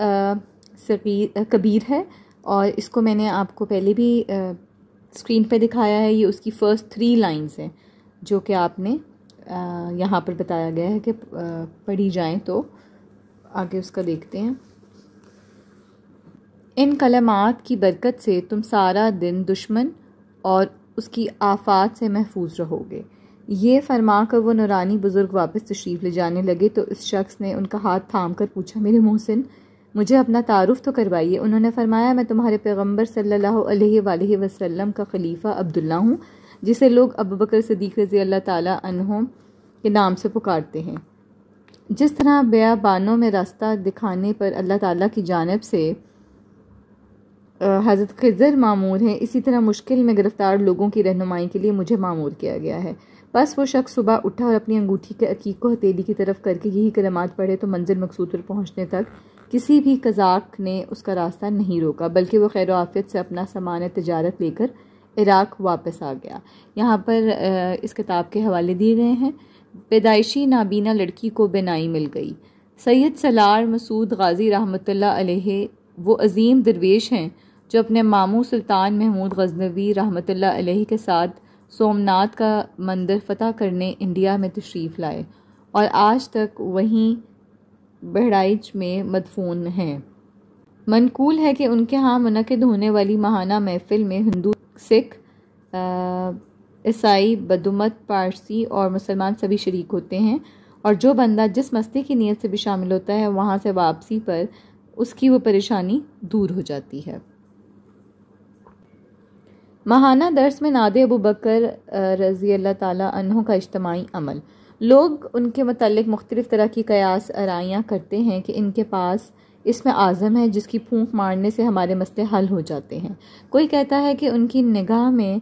کبیر ہے اور اس کو میں نے آپ کو پہلے بھی اسکرین پہ دکھایا ہے۔ یہ اس کی فرسٹ 3 لائنز ہیں جو کہ آپ نے یہاں پر بتایا گیا ہے کہ پڑھی جائیں، تو آگے اس کا دیکھتے ہیں۔ ان کلمات کی برکت سے تم سارا دن دشمن اور اس کی آفات سے محفوظ رہو گے۔ یہ فرما کر وہ نورانی بزرگ واپس تشریف لے جانے لگے تو اس شخص نے ان کا ہاتھ تھام کر پوچھا، میرے محسن، مجھے اپنا تعارف تو کروائیے۔ انہوں نے فرمایا، میں تمہارے پیغمبر صلی اللہ علیہ وآلہ وسلم کا خلیفہ عبداللہ ہوں، جسے لوگ ابو بکر صدیق رضی اللہ تعالیٰ عنہ کے نام سے پکارتے ہیں۔ جس طرح بیابانوں میں راستہ دکھانے پر اللہ تعالیٰ کی جانب سے حضرت خضر معمور ہیں، اسی طرح مشکل میں گرفتار لوگوں کی رہنمائی کے لیے مجھے معمور کیا گیا ہے۔ بس وہ شخص صبح اٹھا اور اپنی انگوٹھی کے عقیق کو ہتھیلی کی طرف کر کے یہی کلمات پڑھے تو منزل مقصود پر پہنچنے تک کسی بھی قزاق نے اس کا راستہ نہیں روکا، بلکہ وہ خیر و عافیت سے اپنا سامان تجارت لے کر عراق واپس آ گیا۔ یہاں پر اس کتاب کے حوالے دیے گئے ہیں۔ پیدائشی نابینا لڑکی کو بینائی مل گئی۔ سید سالار مسعود غازی رحمۃ اللہ علیہ وہ عظیم درویش ہیں جو اپنے ماموں سلطان محمود غزنوی رحمۃ اللہ علیہ کے ساتھ سومناتھ کا مندر فتح کرنے انڈیا میں تشریف لائے اور آج تک وہیں بہرائچ میں مدفون ہیں۔ منقول ہے کہ ان کے ہاں منعقد ہونے والی ماہانہ محفل میں ہندو، سکھ، عیسائی، بدومت، پارسی اور مسلمان سبھی شریک ہوتے ہیں، اور جو بندہ جس مستی کی نیت سے بھی شامل ہوتا ہے وہاں سے واپسی پر اس کی وہ پریشانی دور ہو جاتی ہے۔ ماہانہ درس میں ناد ابو بکر رضی اللہ تعالیٰ عنہ کا اجتماعی عمل۔ لوگ ان کے متعلق مختلف طرح کی قیاس آرائیاں کرتے ہیں کہ ان کے پاس اس میں اعظم ہے جس کی پھونک مارنے سے ہمارے مسئلے حل ہو جاتے ہیں۔ کوئی کہتا ہے کہ ان کی نگاہ میں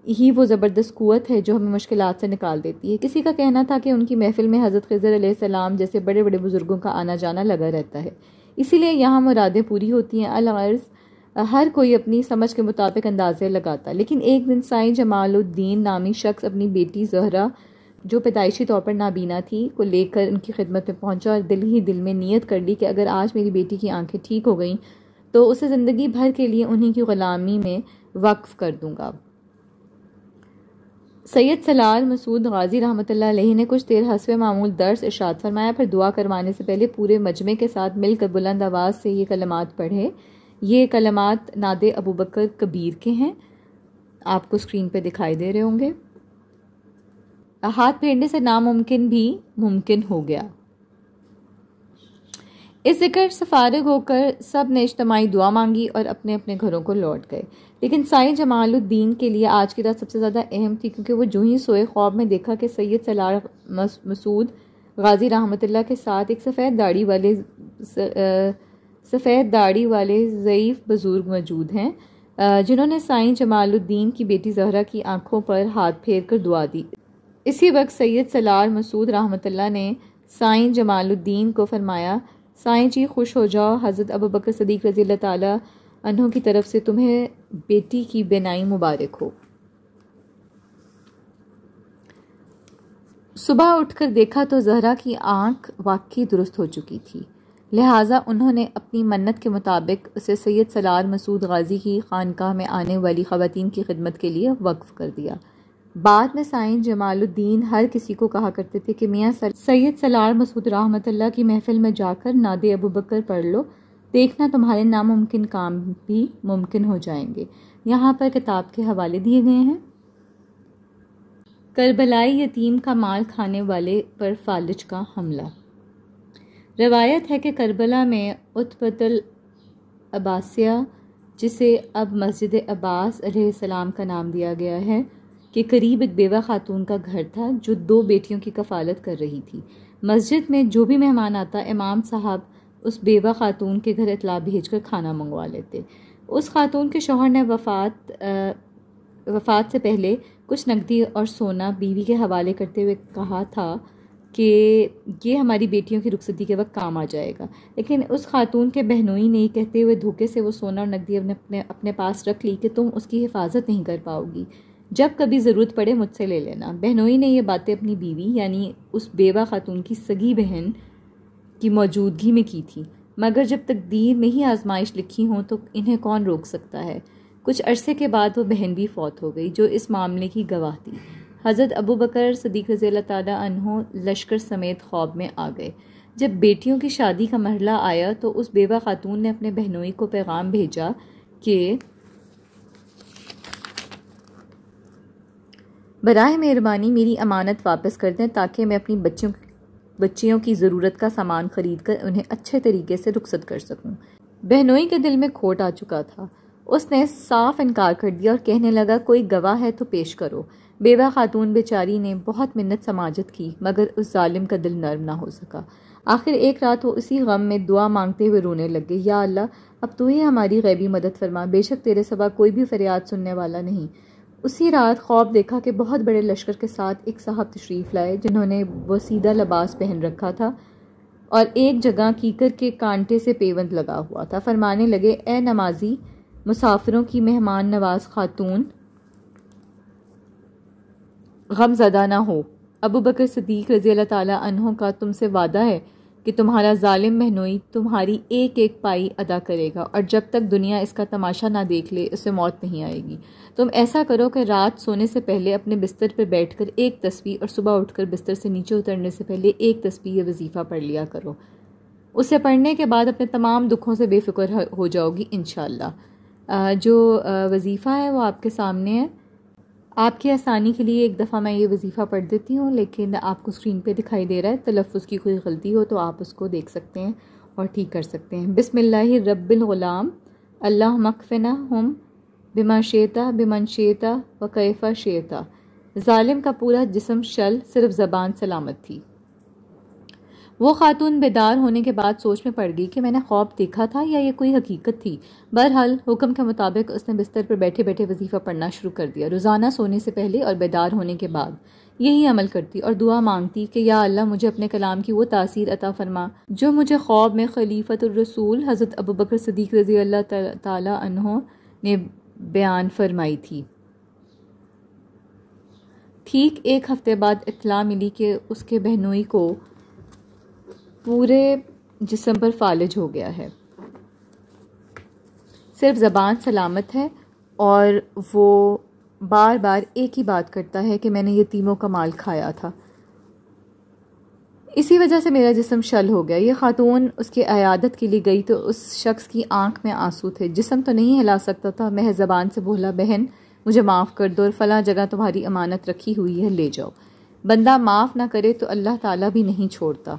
ہی وہ زبردست قوت ہے جو ہمیں مشکلات سے نکال دیتی ہے۔ کسی کا کہنا تھا کہ ان کی محفل میں حضرت خضر علیہ السلام جیسے بڑے بڑے بزرگوں کا آنا جانا لگا رہتا ہے، اسی لیے یہاں مرادیں پوری ہوتی ہیں۔ الغرض ہر کوئی اپنی سمجھ کے مطابق اندازے لگاتا، لیکن ایک دن سائیں جمال الدین نامی شخص اپنی بیٹی زہرہ جو پیدائشی طور پر نابینا تھی کو لے کر ان کی خدمت میں پہنچا اور دل ہی دل میں نیت کر لی کہ اگر آج میری بیٹی کی آنکھیں ٹھیک ہو گئیں تو اسے زندگی بھر کے لیے انہی کی غلامی میں وقف کر دوں گا۔ سید سالار مسعود غازی رحمۃ اللہ علیہ نے کچھ دیر حسب معمول درس ارشاد فرمایا، پھر دعا کروانے سے پہلے پورے مجمع کے ساتھ مل کر بلند آواز سے یہ کلمات پڑھے۔ یہ کلمات ناد ابو بکر کبیر کے ہیں، آپ کو اسکرین پہ دکھائی دے رہے ہوں گے۔ ہاتھ پھیرنے سے ناممکن بھی ممکن ہو گیا۔ اس ذکر سے فارغ ہو کر سب نے اجتماعی دعا مانگی اور اپنے اپنے گھروں کو لوٹ گئے، لیکن سائیں جمال الدین کے لیے آج کی رات سب سے زیادہ اہم تھی، کیونکہ وہ جو ہی سوئے خواب میں دیکھا کہ سید سالار مسعود غازی رحمۃ اللہ کے ساتھ ایک سفید داڑھی والے ضعیف بزرگ موجود ہیں جنہوں نے سائیں جمال الدین کی بیٹی زہرہ کی آنکھوں پر ہاتھ پھیر کر دعا دی۔ اسی وقت سید سالار مسعود رحمۃ اللہ نے سائیں جمال الدین کو فرمایا، سائیں جی خوش ہو جاؤ، حضرت ابو بکر صدیق رضی اللہ تعالیٰ عنہ کی طرف سے تمہیں بیٹی کی بینائی مبارک ہو۔ صبح اٹھ کر دیکھا تو زہرہ کی آنکھ واقعی درست ہو چکی تھی، لہٰذا انہوں نے اپنی منت کے مطابق اسے سید سالار مسعود غازی کی خانقاہ میں آنے والی خواتین کی خدمت کے لیے وقف کر دیا۔ بعد میں سائیں جمال الدین ہر کسی کو کہا کرتے تھے کہ میاں سید سالار مسعود رحمۃ اللہ کی محفل میں جا کر ناد ابو بکر پڑھ لو، دیکھنا تمہارے ناممکن کام بھی ممکن ہو جائیں گے۔ یہاں پر کتاب کے حوالے دیے گئے ہیں۔ کربلائی یتیم کا مال کھانے والے پر فالج کا حملہ۔ روایت ہے کہ کربلا میں عتبۃ العباسیہ جسے اب مسجد عباس علیہ السلام کا نام دیا گیا ہے، کہ قریب ایک بیوہ خاتون کا گھر تھا جو 2 بیٹیوں کی کفالت کر رہی تھی۔ مسجد میں جو بھی مہمان آتا امام صاحب اس بیوہ خاتون کے گھر اطلاع بھیج کر کھانا منگوا لیتے۔ اس خاتون کے شوہر نے وفات سے پہلے کچھ نقدی اور سونا بیوی کے حوالے کرتے ہوئے کہا تھا کہ یہ ہماری بیٹیوں کی رخصتی کے وقت کام آ جائے گا، لیکن اس خاتون کے بہنوئی نے یہ کہتے ہوئے دھوکے سے وہ سونا اور نقدی اپنے پاس رکھ لی کہ تم اس کی حفاظت نہیں کر پاؤ گی، جب کبھی ضرورت پڑے مجھ سے لے لینا۔ بہنوئی نے یہ باتیں اپنی بیوی یعنی اس بیوہ خاتون کی سگی بہن کی موجودگی میں کی تھی، مگر جب تقدیر میں ہی آزمائش لکھی ہوں تو انہیں کون روک سکتا ہے۔ کچھ عرصے کے بعد وہ بہن بھی فوت ہو گئی جو اس معاملے کی گواہ تھی۔ حضرت ابو بکر صدیق رضی اللہ تعالیٰ عنہ لشکر سمیت خواب میں آ گئے۔ جب بیٹیوں کی شادی کا مرحلہ آیا تو اس بیوہ خاتون نے اپنے بہنوئی کو پیغام بھیجا کہ براہ مہربانی میری امانت واپس کر دیں تاکہ میں اپنی بچیوں کی ضرورت کا سامان خرید کر انہیں اچھے طریقے سے رخصت کر سکوں۔ بہنوئی کے دل میں کھوٹ آ چکا تھا، اس نے صاف انکار کر دیا اور کہنے لگا کوئی گواہ ہے تو پیش کرو۔ بیوہ خاتون بیچاری نے بہت منت سماجت کی مگر اس ظالم کا دل نرم نہ ہو سکا۔ آخر ایک رات وہ اسی غم میں دعا مانگتے ہوئے رونے لگے، یا اللہ اب تو ہی ہماری غیبی مدد فرما، بے شک تیرے سوا کوئی بھی فریاد سننے والا نہیں۔ اسی رات خواب دیکھا کہ بہت بڑے لشکر کے ساتھ ایک صاحب تشریف لائے جنہوں نے بوسیدہ لباس پہن رکھا تھا اور ایک جگہ کیکر کے کانٹے سے پیوند لگا ہوا تھا۔ فرمانے لگے اے نمازی مسافروں کی مہمان نواز خاتون، غم زدہ نہ ہو، ابو بکر صدیق رضی اللہ تعالیٰ عنہ کا تم سے وعدہ ہے کہ تمہارا ظالم بہنوئی تمہاری ایک ایک پائی ادا کرے گا اور جب تک دنیا اس کا تماشا نہ دیکھ لے اسے موت نہیں آئے گی۔ تم ایسا کرو کہ رات سونے سے پہلے اپنے بستر پر بیٹھ کر ایک تسبیح اور صبح اٹھ کر بستر سے نیچے اترنے سے پہلے ایک تسبیح یا وظیفہ پڑھ لیا کرو۔ اسے پڑھنے کے بعد اپنے تمام دکھوں سے بے فکر ہو جاؤ گی انشاءاللہ۔ جو وظیفہ ہے وہ آپ کے سامنے ہے۔ آپ کی آسانی کے لیے ایک دفعہ میں یہ وظیفہ پڑھ دیتی ہوں، لیکن آپ کو اسکرین پہ دکھائی دے رہا ہے، تلفظ کی کوئی غلطی ہو تو آپ اس کو دیکھ سکتے ہیں اور ٹھیک کر سکتے ہیں۔ بسم اللہ رب الغلام اللہم اکفناہم بما شئتا بمن شئتا وکیف شئتا۔ ظالم کا پورا جسم شل، صرف زبان سلامت تھی۔ وہ خاتون بیدار ہونے کے بعد سوچ میں پڑ گئی کہ میں نے خواب دیکھا تھا یا یہ کوئی حقیقت تھی۔ بہرحال حکم کے مطابق اس نے بستر پر بیٹھے بیٹھے وظیفہ پڑھنا شروع کر دیا۔ روزانہ سونے سے پہلے اور بیدار ہونے کے بعد یہی عمل کرتی اور دعا مانگتی کہ یا اللہ مجھے اپنے کلام کی وہ تاثیر عطا فرما جو مجھے خواب میں خلیفۃ الرسول حضرت ابو بکر صدیق رضی اللہ تعالیٰ عنہ نے بیان فرمائی تھی۔ ٹھیک ایک ہفتے بعد اطلاع ملی کہ اس کے بہنوئی کو پورے جسم پر فالج ہو گیا ہے، صرف زبان سلامت ہے اور وہ بار بار ایک ہی بات کرتا ہے کہ میں نے یتیموں کا مال کھایا تھا، اسی وجہ سے میرا جسم شل ہو گیا۔ یہ خاتون اس کی عیادت کے لیے گئی تو اس شخص کی آنکھ میں آنسو تھے، جسم تو نہیں ہلا سکتا تھا، محض زبان سے بولا بہن مجھے معاف کر دو اور فلاں جگہ تمہاری امانت رکھی ہوئی ہے لے جاؤ۔ بندہ معاف نہ کرے تو اللہ تعالیٰ بھی نہیں چھوڑتا۔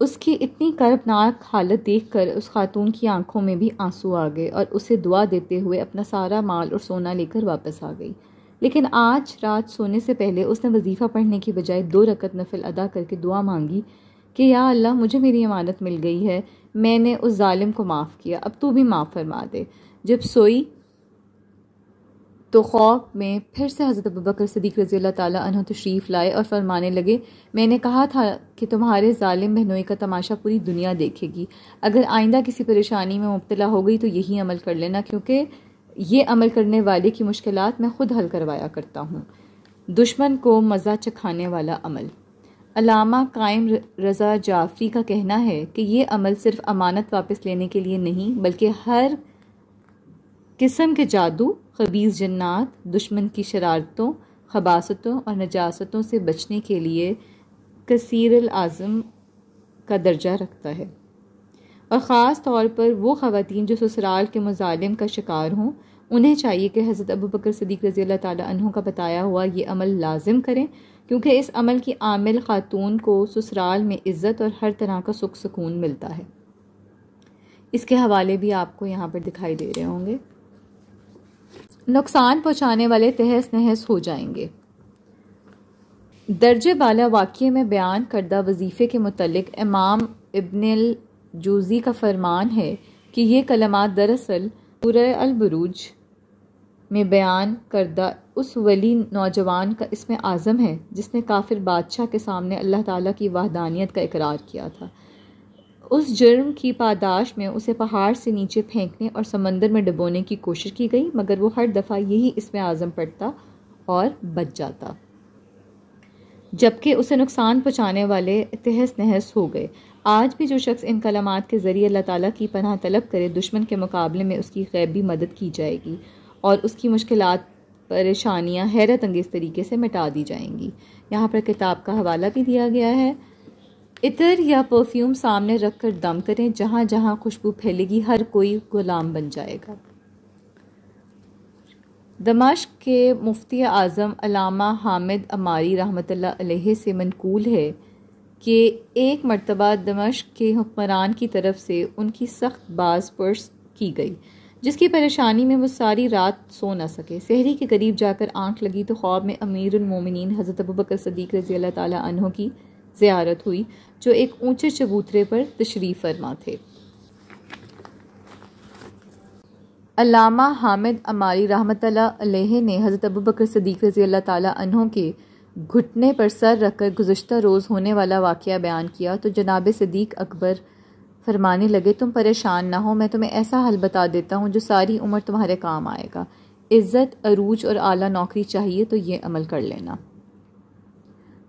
اس کی اتنی کربناک حالت دیکھ کر اس خاتون کی آنکھوں میں بھی آنسو آ گئے اور اسے دعا دیتے ہوئے اپنا سارا مال اور سونا لے کر واپس آ گئی۔ لیکن آج رات سونے سے پہلے اس نے وظیفہ پڑھنے کی بجائے 2 رکعت نفل ادا کر کے دعا مانگی کہ یا اللہ مجھے میری امانت مل گئی ہے، میں نے اس ظالم کو معاف کیا، اب تو بھی معاف فرما دے۔ جب سوئی تو خواب میں پھر سے حضرت ابوبکر صدیق رضی اللہ تعالیٰ عنہ تشریف لائے اور فرمانے لگے میں نے کہا تھا کہ تمہارے ظالم بہنوئی کا تماشا پوری دنیا دیکھے گی، اگر آئندہ کسی پریشانی میں مبتلا ہو گئی تو یہی عمل کر لینا، کیونکہ یہ عمل کرنے والے کی مشکلات میں خود حل کروایا کرتا ہوں۔ دشمن کو مزہ چکھانے والا عمل۔ علامہ قائم رضا جعفری کا کہنا ہے کہ یہ عمل صرف امانت واپس لینے کے لیے نہیں بلکہ ہر قسم کے جادو، خبیث جنات، دشمن کی شرارتوں، خباثتوں اور نجاستوں سے بچنے کے لیے کثیر العزم کا درجہ رکھتا ہے، اور خاص طور پر وہ خواتین جو سسرال کے مظالم کا شکار ہوں انہیں چاہیے کہ حضرت ابوبکر صدیق رضی اللہ تعالیٰ عنہ کا بتایا ہوا یہ عمل لازم کریں، کیونکہ اس عمل کی عامل خاتون کو سسرال میں عزت اور ہر طرح کا سکھ سکون ملتا ہے۔ اس کے حوالے بھی آپ کو یہاں پر دکھائی دے رہے ہوں گے۔ نقصان پہنچانے والے تہس نہس ہو جائیں گے۔ درجہ بالا واقعے میں بیان کردہ وظیفے کے متعلق امام ابن الجوزی کا فرمان ہے کہ یہ کلمات دراصل سورہ البروج میں بیان کردہ اس ولی نوجوان کا اسم اعظم ہے جس نے کافر بادشاہ کے سامنے اللہ تعالیٰ کی وحدانیت کا اقرار کیا تھا۔ اس جرم کی پاداش میں اسے پہاڑ سے نیچے پھینکنے اور سمندر میں ڈبونے کی کوشش کی گئی، مگر وہ ہر دفعہ یہی اسم اعظم پڑھتا اور بچ جاتا، جبکہ اسے نقصان پہنچانے والے تہس نہس ہو گئے۔ آج بھی جو شخص ان کلمات کے ذریعے اللہ تعالیٰ کی پناہ طلب کرے، دشمن کے مقابلے میں اس کی غیبی مدد کی جائے گی اور اس کی مشکلات پریشانیاں حیرت انگیز طریقے سے مٹا دی جائیں گی۔ یہاں پر کتاب کا حوالہ بھی دیا گیا ہے۔ عطر یا پرفیوم سامنے رکھ کر دم کریں، جہاں جہاں خوشبو پھیلے گی ہر کوئی غلام بن جائے گا۔ دمشق کے مفتی اعظم علامہ حامد عماری رحمۃ اللہ علیہ سے منقول ہے کہ ایک مرتبہ دمشق کے حکمران کی طرف سے ان کی سخت باز پرس کی گئی، جس کی پریشانی میں وہ ساری رات سو نہ سکے۔ سحری کے قریب جا کر آنکھ لگی تو خواب میں امیر المومنین حضرت ابوبکر صدیق رضی اللہ تعالیٰ عنہ کی زیارت ہوئی، جو ایک اونچے چبوترے پر تشریف فرما تھے۔ علامہ حامد عماری رحمۃ اللہ علیہ نے حضرت ابوبکر صدیق رضی اللہ تعالیٰ عنہ کے گھٹنے پر سر رکھ کر گزشتہ روز ہونے والا واقعہ بیان کیا تو جناب صدیق اکبر فرمانے لگے، تم پریشان نہ ہو، میں تمہیں ایسا حل بتا دیتا ہوں جو ساری عمر تمہارے کام آئے گا۔ عزت، عروج اور اعلیٰ نوکری چاہیے تو یہ عمل کر لینا۔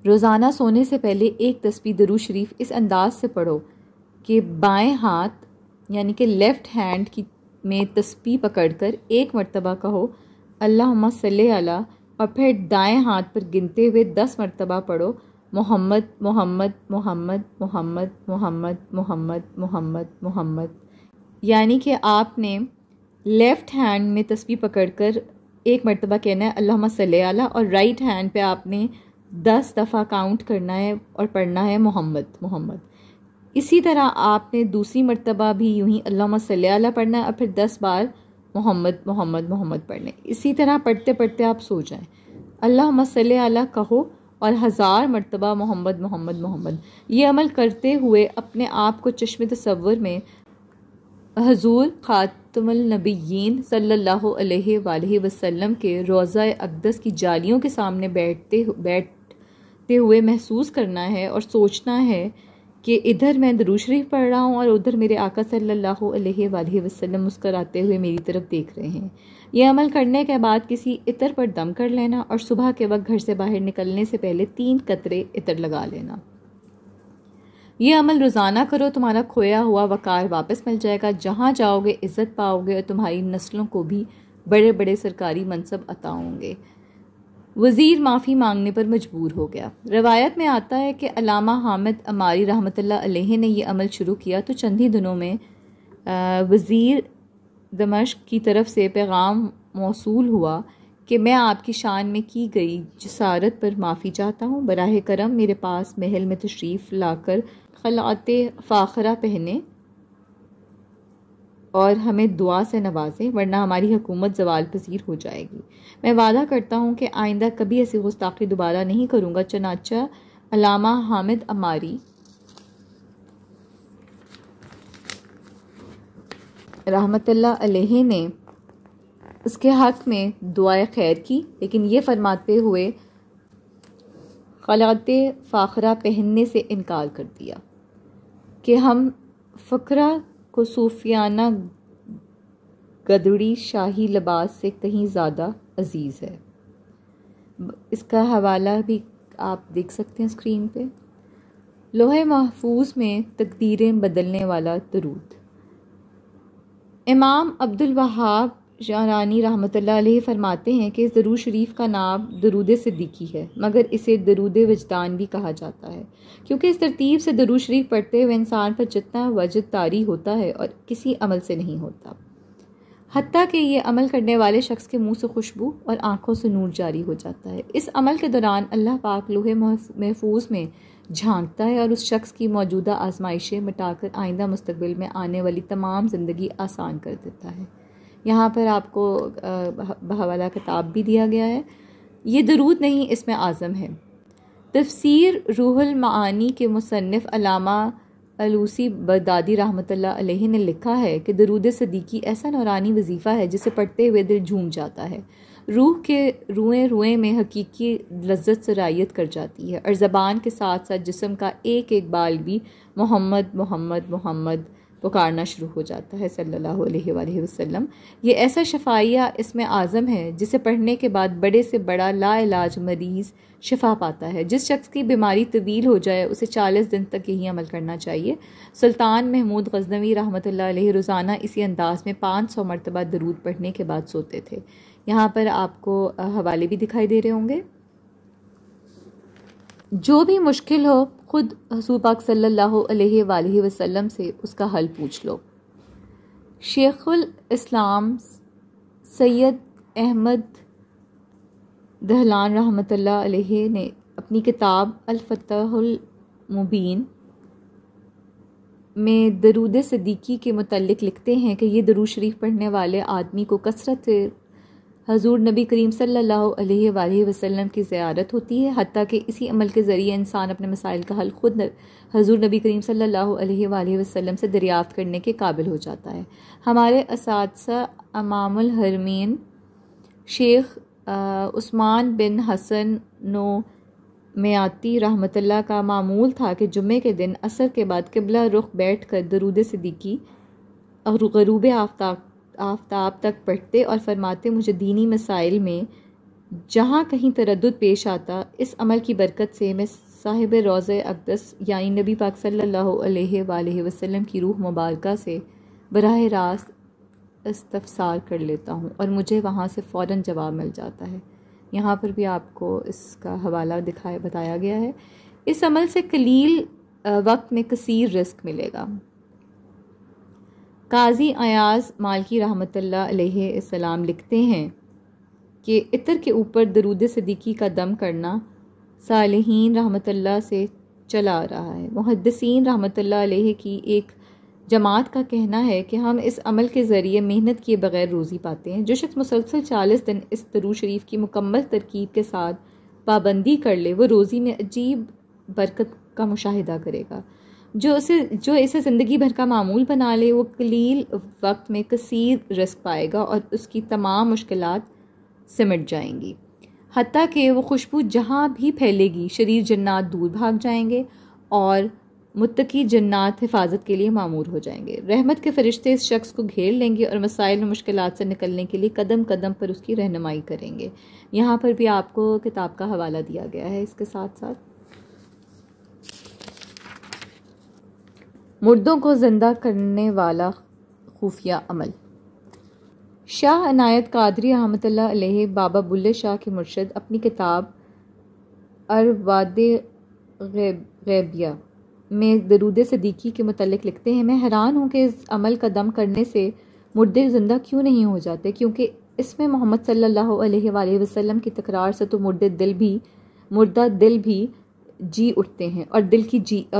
روزانہ سونے سے پہلے ایک تسبیح درود شریف اس انداز سے پڑھو کہ بائیں ہاتھ یعنی کہ لیفٹ ہینڈ میں تسبیح پکڑ کر ایک مرتبہ کہو اللہم صلی علی، اور پھر دائیں ہاتھ پر گنتے ہوئے 10 مرتبہ پڑھو محمد محمد محمد محمد محمد محمد محمد محمد، یعنی کہ آپ نے لیفٹ ہینڈ میں تسبیح پکڑ کر ایک مرتبہ کہنا ہے اللہم صلی علی، اور رائٹ ہینڈ پہ آپ نے 10 دفعہ کاؤنٹ کرنا ہے اور پڑھنا ہے محمد محمد۔ اسی طرح آپ نے دوسری مرتبہ بھی یوں ہی اللہم صلی علی پڑھنا ہے اور پھر 10 بار محمد محمد محمد پڑھنے۔ اسی طرح پڑھتے پڑھتے آپ سو جائیں، اللہم صلی علی کہو اور 1000 مرتبہ محمد محمد محمد۔ یہ عمل کرتے ہوئے اپنے آپ کو چشم تصور میں حضور خاتم النبیین صلی اللہ علیہ وآلہ وسلم کے روضہ اقدس کی جالیوں کے سامنے بیٹھتے ہوئے محسوس کرنا ہے اور سوچنا ہے کہ ادھر میں درود شریف پڑھ رہا ہوں اور ادھر میرے آقا صلی اللہ علیہ وآلہ وسلم مسکراتے ہوئے میری طرف دیکھ رہے ہیں۔ یہ عمل کرنے کے بعد کسی عطر پر دم کر لینا اور صبح کے وقت گھر سے باہر نکلنے سے پہلے 3 قطرے عطر لگا لینا۔ یہ عمل روزانہ کرو، تمہارا کھویا ہوا وقار واپس مل جائے گا، جہاں جاؤ گے عزت پاؤ گے اور تمہاری نسلوں کو بھی بڑے بڑے سرکاری منصب عطا ہوں گے۔ وزیر معافی مانگنے پر مجبور ہو گیا۔ روایت میں آتا ہے کہ علامہ حامد عماری رحمۃ اللہ علیہ نے یہ عمل شروع کیا تو چند ہی دنوں میں وزیر دمشق کی طرف سے پیغام موصول ہوا کہ میں آپ کی شان میں کی گئی جسارت پر معافی چاہتا ہوں، براہ کرم میرے پاس محل میں تشریف لا کر خلعت فاخرہ پہنے اور ہمیں دعا سے نوازیں، ورنہ ہماری حکومت زوال پذیر ہو جائے گی۔ میں وعدہ کرتا ہوں کہ آئندہ کبھی ایسی گستاخی دوبارہ نہیں کروں گا۔ چنانچہ علامہ حامد عماری رحمۃ اللہ علیہ نے اس کے حق میں دعائے خیر کی، لیکن یہ فرماتے ہوئے خلعت فاخرہ پہننے سے انکار کر دیا کہ ہم فقرہ کو صوفیانہ گدڑی شاہی لباس سے کہیں زیادہ عزیز ہے۔ اس کا حوالہ بھی آپ دیکھ سکتے ہیں اسکرین پہ۔ لوح محفوظ میں تقدیریں بدلنے والا درود۔ امام عبد الوہاب شعرانی رحمۃ اللہ علیہ فرماتے ہیں کہ اس درود شریف کا نام درود صدیقی ہے، مگر اسے درود وجدان بھی کہا جاتا ہے، کیونکہ اس ترتیب سے درود شریف پڑھتے ہوئے انسان پر جتنا وجد طاری ہوتا ہے اور کسی عمل سے نہیں ہوتا۔ حتیٰ کہ یہ عمل کرنے والے شخص کے منہ سے خوشبو اور آنکھوں سے نور جاری ہو جاتا ہے۔ اس عمل کے دوران اللہ پاک لوح محفوظ میں جھانکتا ہے اور اس شخص کی موجودہ آزمائشیں مٹا کر آئندہ مستقبل میں آنے والی تمام زندگی آسان کر دیتا ہے۔ یہاں پر آپ کو بحوالہ کتاب بھی دیا گیا ہے۔ یہ درود نہیں، اس میں اعظم ہے۔ تفسیر روح المعانی کے مصنف علامہ الوسی بغدادی رحمۃ اللہ علیہ نے لکھا ہے کہ درود صدیقی ایسا نورانی وظیفہ ہے جسے پڑھتے ہوئے دل جھوم جاتا ہے، روح کے روئیں روئیں میں حقیقی لذت سرایت کر جاتی ہے اور زبان کے ساتھ ساتھ جسم کا ایک ایک بال بھی محمد محمد محمد پکارنا شروع ہو جاتا ہے صلی اللہ علیہ وآلہ وسلم۔ یہ ایسا شفائیہ اس میں اعظم ہے جسے پڑھنے کے بعد بڑے سے بڑا لا علاج مریض شفا پاتا ہے۔ جس شخص کی بیماری طویل ہو جائے اسے 40 دن تک یہی عمل کرنا چاہیے۔ سلطان محمود غزنوی رحمۃ اللہ علیہ روزانہ اسی انداز میں 500 مرتبہ درود پڑھنے کے بعد سوتے تھے۔ یہاں پر آپ کو حوالے بھی دکھائی دے رہے ہوں گے۔ جو بھی مشکل ہو خود حضور پاک صلی اللہ علیہ وآلہ وسلم سے اس کا حل پوچھ لو۔ شیخ الاسلام سید احمد دہلان رحمۃ اللہ علیہ نے اپنی کتاب الفتح المبین میں درود صدیقی کے متعلق لکھتے ہیں کہ یہ درود شریف پڑھنے والے آدمی کو کثرت سے حضور نبی کریم صلی اللہ علیہ وآلہ وسلم کی زیارت ہوتی ہے، حتیٰ کہ اسی عمل کے ذریعے انسان اپنے مسائل کا حل خود حضور نبی کریم صلی اللہ علیہ وآلہ وسلم سے دریافت کرنے کے قابل ہو جاتا ہے۔ ہمارے اساتذہ امام الحرمین شیخ عثمان بن حسن نومیاتی رحمۃ اللہ کا معمول تھا کہ جمعے کے دن عصر کے بعد قبلہ رخ بیٹھ کر درود صدیقی اور غروب آفتاب تک پڑھتے اور فرماتے، مجھے دینی مسائل میں جہاں کہیں تردد پیش آتا، اس عمل کی برکت سے میں صاحب روضہ اقدس یعنی نبی پاک صلی اللہ علیہ وآلہ وسلم کی روح مبارکہ سے براہ راست استفسار کر لیتا ہوں اور مجھے وہاں سے فوراً جواب مل جاتا ہے۔ یہاں پر بھی آپ کو اس کا حوالہ بتایا گیا ہے۔ اس عمل سے قلیل وقت میں کثیر رزق ملے گا۔ قاضی ایاز مالکی رحمۃ اللہ علیہ السلام لکھتے ہیں کہ عطر کے اوپر درود صدیقی کا دم کرنا صالحین رحمۃ اللہ سے چلا آ رہا ہے۔ محدثین رحمۃ اللہ علیہ کی ایک جماعت کا کہنا ہے کہ ہم اس عمل کے ذریعے محنت کیے بغیر روزی پاتے ہیں۔ جو شخص مسلسل 40 دن اس درود شریف کی مکمل ترکیب کے ساتھ پابندی کر لے وہ روزی میں عجیب برکت کا مشاہدہ کرے گا۔ جو اسے زندگی بھر کا معمول بنا لے وہ قلیل وقت میں کثیر رزق پائے گا اور اس کی تمام مشکلات سمٹ جائیں گی، حتیٰ کہ وہ خوشبو جہاں بھی پھیلے گی شریر جنات دور بھاگ جائیں گے اور متقی جنات حفاظت کے لیے مامور ہو جائیں گے۔ رحمت کے فرشتے اس شخص کو گھیر لیں گے اور مسائل و مشکلات سے نکلنے کے لیے قدم قدم پر اس کی رہنمائی کریں گے۔ یہاں پر بھی آپ کو کتاب کا حوالہ دیا گیا ہے۔ اس کے ساتھ ساتھ مردوں کو زندہ کرنے والا خفیہ عمل۔ شاہ عنایت قادری رحمۃ اللہ علیہ بابا بلے شاہ کے مرشد اپنی کتاب ارواد غیبیہ میں درود صدیقی کے متعلق لکھتے ہیں، میں حیران ہوں کہ اس عمل کا دم کرنے سے مردے زندہ کیوں نہیں ہو جاتے، کیونکہ اس میں محمد صلی اللہ علیہ وآلہ وسلم کی تکرار سے تو مردہ دل بھی جی اٹھتے ہیں اور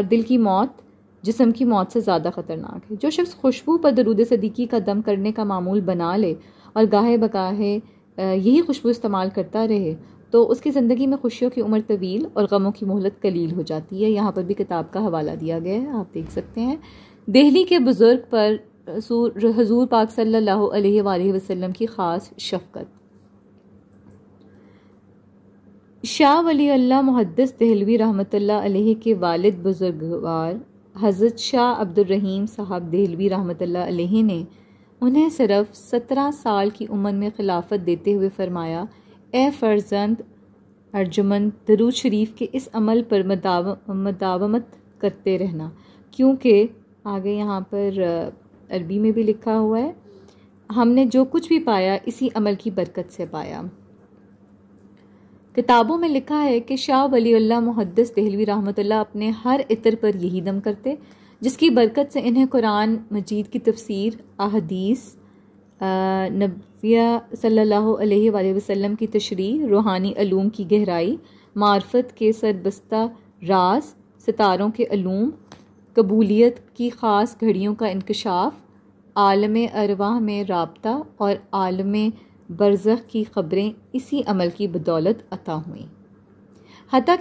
دل کی موت جسم کی موت سے زیادہ خطرناک ہے۔ جو شخص خوشبو پر درود صدیقی کا دم کرنے کا معمول بنا لے اور گاہے بگاہے یہی خوشبو استعمال کرتا رہے تو اس کی زندگی میں خوشیوں کی عمر طویل اور غموں کی مہلت قلیل ہو جاتی ہے۔ یہاں پر بھی کتاب کا حوالہ دیا گیا ہے، آپ دیکھ سکتے ہیں۔ دہلی کے بزرگ پر حضور پاک صلی اللہ علیہ وآلہ وسلم کی خاص شفقت۔ شاہ ولی اللہ محدث دہلوی رحمۃ اللہ علیہ کے والد بزرگوار حضرت شاہ عبد الرحیم صاحب دہلوی رحمۃ اللہ علیہ نے انہیں صرف 17 سال کی عمر میں خلافت دیتے ہوئے فرمایا، اے فرزند ارجمند، درود شریف کے اس عمل پر مداومت کرتے رہنا، کیونکہ آگے یہاں پر عربی میں بھی لکھا ہوا ہے، ہم نے جو کچھ بھی پایا اسی عمل کی برکت سے پایا۔ کتابوں میں لکھا ہے کہ شاہ ولی اللہ محدث دہلوی رحمۃ اللہ اپنے ہر عطر پر یہی دم کرتے، جس کی برکت سے انہیں قرآن مجید کی تفسیر، احادیث، نبیہ صلی اللہ علیہ وآلہ وسلم کی تشریح، روحانی علوم کی گہرائی، معرفت کے سربستہ راز، ستاروں کے علوم، قبولیت کی خاص گھڑیوں کا انکشاف، عالم ارواح میں رابطہ اور عالم برزخ کی خبریں اسی عمل کی بدولت عطا ہوئیں۔ حتیٰ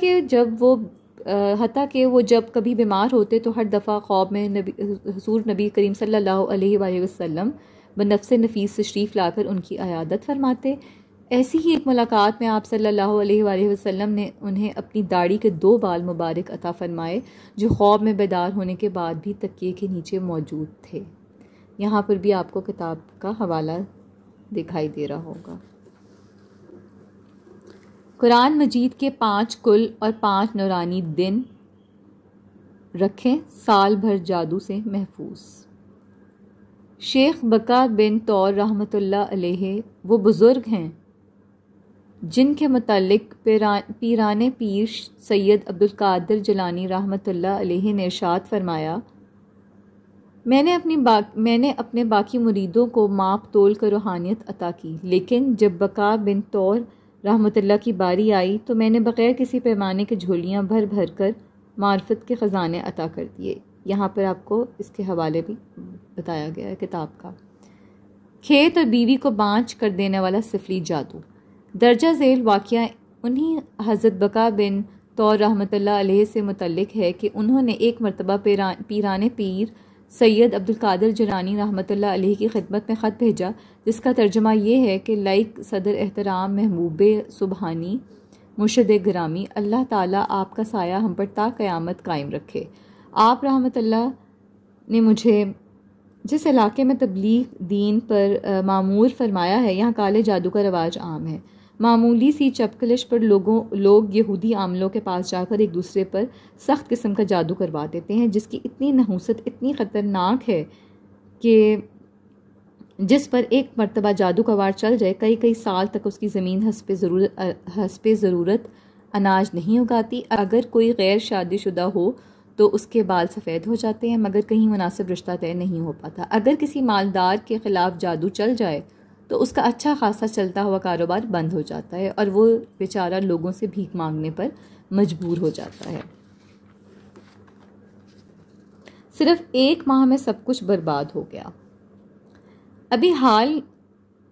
کہ وہ جب کبھی بیمار ہوتے تو ہر دفعہ خواب میں حضور نبی کریم صلی اللہ علیہ وآلہ وسلم بنفس نفیس تشریف لا کر ان کی عیادت فرماتے۔ ایسی ہی ایک ملاقات میں آپ صلی اللہ علیہ وآلہ وسلم نے انہیں اپنی داڑھی کے 2 بال مبارک عطا فرمائے جو خواب میں بیدار ہونے کے بعد بھی تکیے کے نیچے موجود تھے۔ یہاں پر بھی آپ کو کتاب کا حوالہ دکھائی دے رہا ہوگا۔ قرآن مجید کے 5 کل اور 5 نورانی دن رکھیں سال بھر جادو سے محفوظ۔ شیخ بقا بن طور رحمۃ اللہ علیہ وہ بزرگ ہیں جن کے متعلق پیران پیر سید عبدالقادر جیلانی رحمۃ اللہ علیہ نے ارشاد فرمایا، میں نے اپنے باقی مریدوں کو ماپ تول کر روحانیت عطا کی، لیکن جب بقا بن طور رحمۃ اللہ کی باری آئی تو میں نے بغیر کسی پیمانے کے جھولیاں بھر بھر کر معرفت کے خزانے عطا کر دیے۔ یہاں پر آپ کو اس کے حوالے بھی بتایا گیا ہے کتاب کا۔ کھیت اور بیوی کو بانچ کر دینے والا سفلی جادو۔ درجہ ذیل واقعہ انہی حضرت بقا بن طور رحمۃ اللہ علیہ سے متعلق ہے کہ انہوں نے ایک مرتبہ پیران پیر سید عبدالقادر جیلانی رحمۃ اللہ علیہ کی خدمت میں خط بھیجا جس کا ترجمہ یہ ہے کہ لائق صدر احترام محبوب سبحانی مرشد گرامی، اللہ تعالیٰ آپ کا سایہ ہم پر تا قیامت قائم رکھے۔ آپ رحمۃ اللہ نے مجھے جس علاقے میں تبلیغ دین پر معمور فرمایا ہے یہاں کالے جادو کا رواج عام ہے۔ معمولی سی چپکلش پر لوگ یہودی عاملوں کے پاس جا کر ایک دوسرے پر سخت قسم کا جادو کروا دیتے ہیں جس کی اتنی نحوست اتنی خطرناک ہے کہ جس پر ایک مرتبہ جادو کا وار چل جائے کئی سال تک اس کی زمین حسب ضرورت اناج نہیں اگاتی۔ اگر کوئی غیر شادی شدہ ہو تو اس کے بال سفید ہو جاتے ہیں مگر کہیں مناسب رشتہ طے نہیں ہو پاتا۔ اگر کسی مالدار کے خلاف جادو چل جائے تو اس کا اچھا خاصا چلتا ہوا کاروبار بند ہو جاتا ہے اور وہ بیچارہ لوگوں سے بھیک مانگنے پر مجبور ہو جاتا ہے۔ صرف 1 ماہ میں سب کچھ برباد ہو گیا۔ ابھی حال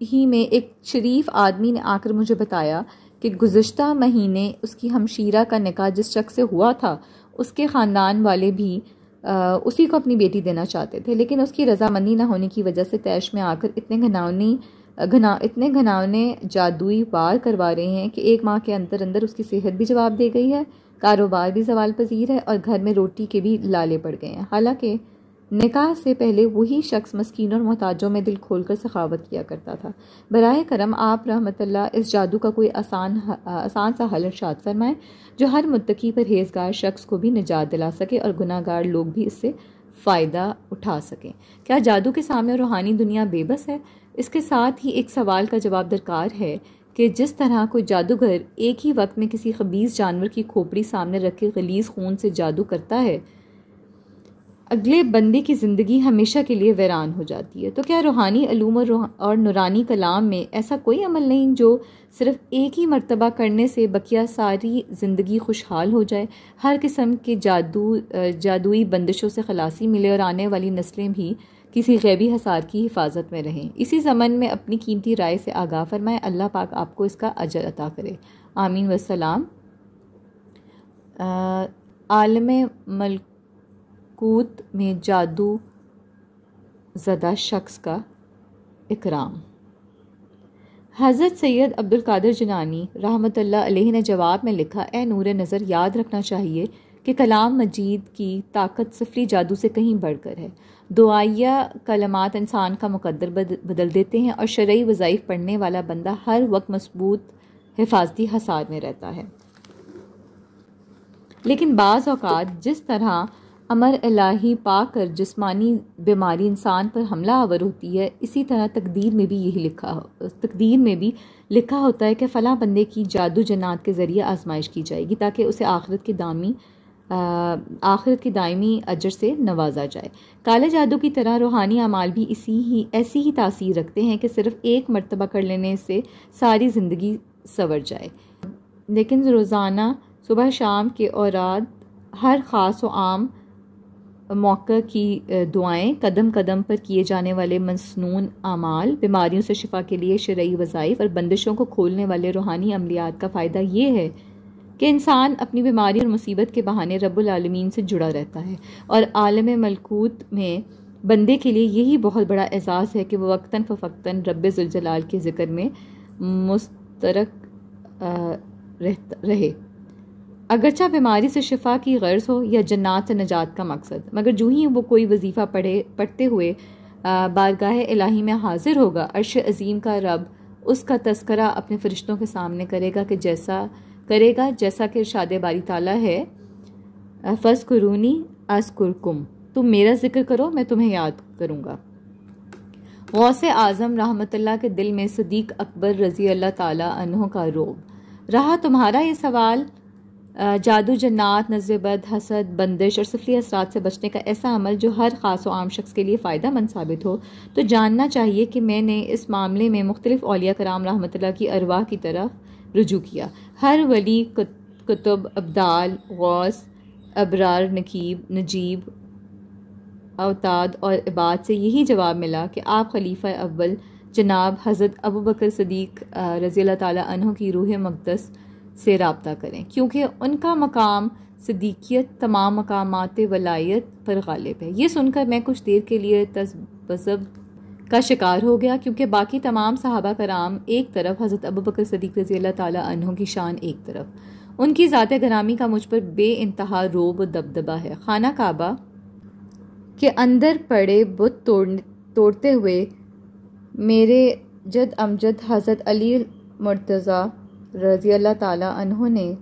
ہی میں ایک شریف آدمی نے آ کر مجھے بتایا کہ گزشتہ مہینے اس کی ہمشیرہ کا نکاح جس شخص سے ہوا تھا اس کے خاندان والے بھی اسی کو اپنی بیٹی دینا چاہتے تھے، لیکن اس کی رضامندی نہ ہونے کی وجہ سے طیش میں آ کر اتنے گھناؤنے جادوئی وار کروا رہے ہیں کہ 1 ماہ کے اندر اس کی صحت بھی جواب دے گئی ہے، کاروبار بھی زوال پذیر ہے اور گھر میں روٹی کے بھی لالے پڑ گئے ہیں۔ حالانکہ نکاح سے پہلے وہی شخص مسکینوں اور محتاجوں میں دل کھول کر سخاوت کیا کرتا تھا۔ براہ کرم آپ رحمت اللہ اس جادو کا کوئی آسان سا حل ارشاد فرمائیں جو ہر متقی پرہیزگار شخص کو بھی نجات دلا سکے اور گناہ گار لوگ بھی اس سے فائدہ اٹھا سکیں۔ کیا جادو کے سامنے روحانی دنیا بے بس ہے؟ اس کے ساتھ ہی ایک سوال کا جواب درکار ہے کہ جس طرح کوئی جادوگر ایک ہی وقت میں کسی خبیث جانور کی کھوپڑی سامنے رکھ کے غلیظ خون سے جادو کرتا ہے، اگلے بندے کی زندگی ہمیشہ کے لیے ویران ہو جاتی ہے، تو کیا روحانی علوم اور نورانی کلام میں ایسا کوئی عمل نہیں جو صرف ایک ہی مرتبہ کرنے سے بقیہ ساری زندگی خوشحال ہو جائے، ہر قسم کے جادوئی بندشوں سے خلاصی ملے اور آنے والی نسلیں بھی کسی غیبی حصار کی حفاظت میں رہیں؟ اسی ضمن میں اپنی قیمتی رائے سے آگاہ فرمائیں۔ اللہ پاک آپ کو اس کا اجر عطا کرے، آمین والسلام۔ عالم ملکوت میں جادو زدہ شخص کا اکرام۔ حضرت سید عبدالقادر جیلانی رحمۃ اللہ علیہ نے جواب میں لکھا، اے نور نظر، یاد رکھنا چاہیے کہ کلام مجید کی طاقت سفلی جادو سے کہیں بڑھ کر ہے۔ دعائیہ کلمات انسان کا مقدر بدل دیتے ہیں اور شرعی وظائف پڑھنے والا بندہ ہر وقت مضبوط حفاظتی حصار میں رہتا ہے۔ لیکن بعض اوقات جس طرح امر الہی پا کر جسمانی بیماری انسان پر حملہ آور ہوتی ہے، اسی طرح تقدیر میں بھی لکھا ہوتا ہے کہ فلاں بندے کی جادو جنات کے ذریعے آزمائش کی جائے گی تاکہ اسے آخرت کے دامی آخرت کی دائمی اجر سے نوازا جائے۔ کالے جادو کی طرح روحانی اعمال بھی ایسی ہی تاثیر رکھتے ہیں کہ صرف ایک مرتبہ کر لینے سے ساری زندگی سنور جائے، لیکن روزانہ صبح شام کے اوراد، ہر خاص و عام موقع کی دعائیں، قدم قدم پر کیے جانے والے مسنون اعمال، بیماریوں سے شفا کے لیے شرعی وظائف اور بندشوں کو کھولنے والے روحانی عملیات کا فائدہ یہ ہے کہ انسان اپنی بیماری اور مصیبت کے بہانے رب العالمین سے جڑا رہتا ہے، اور عالم ملکوت میں بندے کے لیے یہی بہت بڑا اعزاز ہے کہ وہ وقتاً فوقتاً رب ذوالجلال کے ذکر میں مسترک رہے، اگرچہ بیماری سے شفا کی غرض ہو یا جنات سے نجات کا مقصد، مگر جو ہی وہ کوئی وظیفہ پڑھتے ہوئے بارگاہ الہی میں حاضر ہوگا، عرش عظیم کا رب اس کا تذکرہ اپنے فرشتوں کے سامنے کرے گا جیسا کہ ارشاد باری تعالیٰ ہے، فَاذْكُرُونِی أَذْكُرْكُمْ، تم میرا ذکر کرو میں تمہیں یاد کروں گا۔ غوث اعظم رحمۃ اللہ کے دل میں صدیق اکبر رضی اللہ تعالیٰ عنہ کا رعب رہا۔ تمہارا یہ سوال جادو، جنات، نظر بد، حسد، بندش اور سفلی اثرات سے بچنے کا ایسا عمل جو ہر خاص و عام شخص کے لیے فائدہ مند ثابت ہو، تو جاننا چاہیے کہ میں نے اس معاملے میں مختلف اولیاء کرام رحمۃ اللہ کی ارواح کی طرف رجوع کیا۔ ہر ولی، کتب، ابدال، غوث، ابرار، نجیب، اوتاد اور عباد سے یہی جواب ملا کہ آپ خلیفہ اول جناب حضرت ابو بکر صدیق رضی اللہ تعالیٰ عنہ کی روح مقدس سے رابطہ کریں، کیونکہ ان کا مقام صدیقیت تمام مقامات ولایت پر غالب ہے۔ یہ سن کر میں کچھ دیر کے لیے تذبذب کا شکار ہو گیا، کیونکہ باقی تمام صحابہ کرام ایک طرف، حضرت ابو بکر صدیق رضی اللہ تعالیٰ عنہ کی شان ایک طرف، ان کی ذات گرامی کا مجھ پر بے انتہا رعب و دبدبہ ہے۔ خانہ کعبہ کے اندر پڑے بت توڑتے ہوئے میرے جد امجد حضرت علی مرتضیٰ رضی اللہ تعالیٰ عنہ نے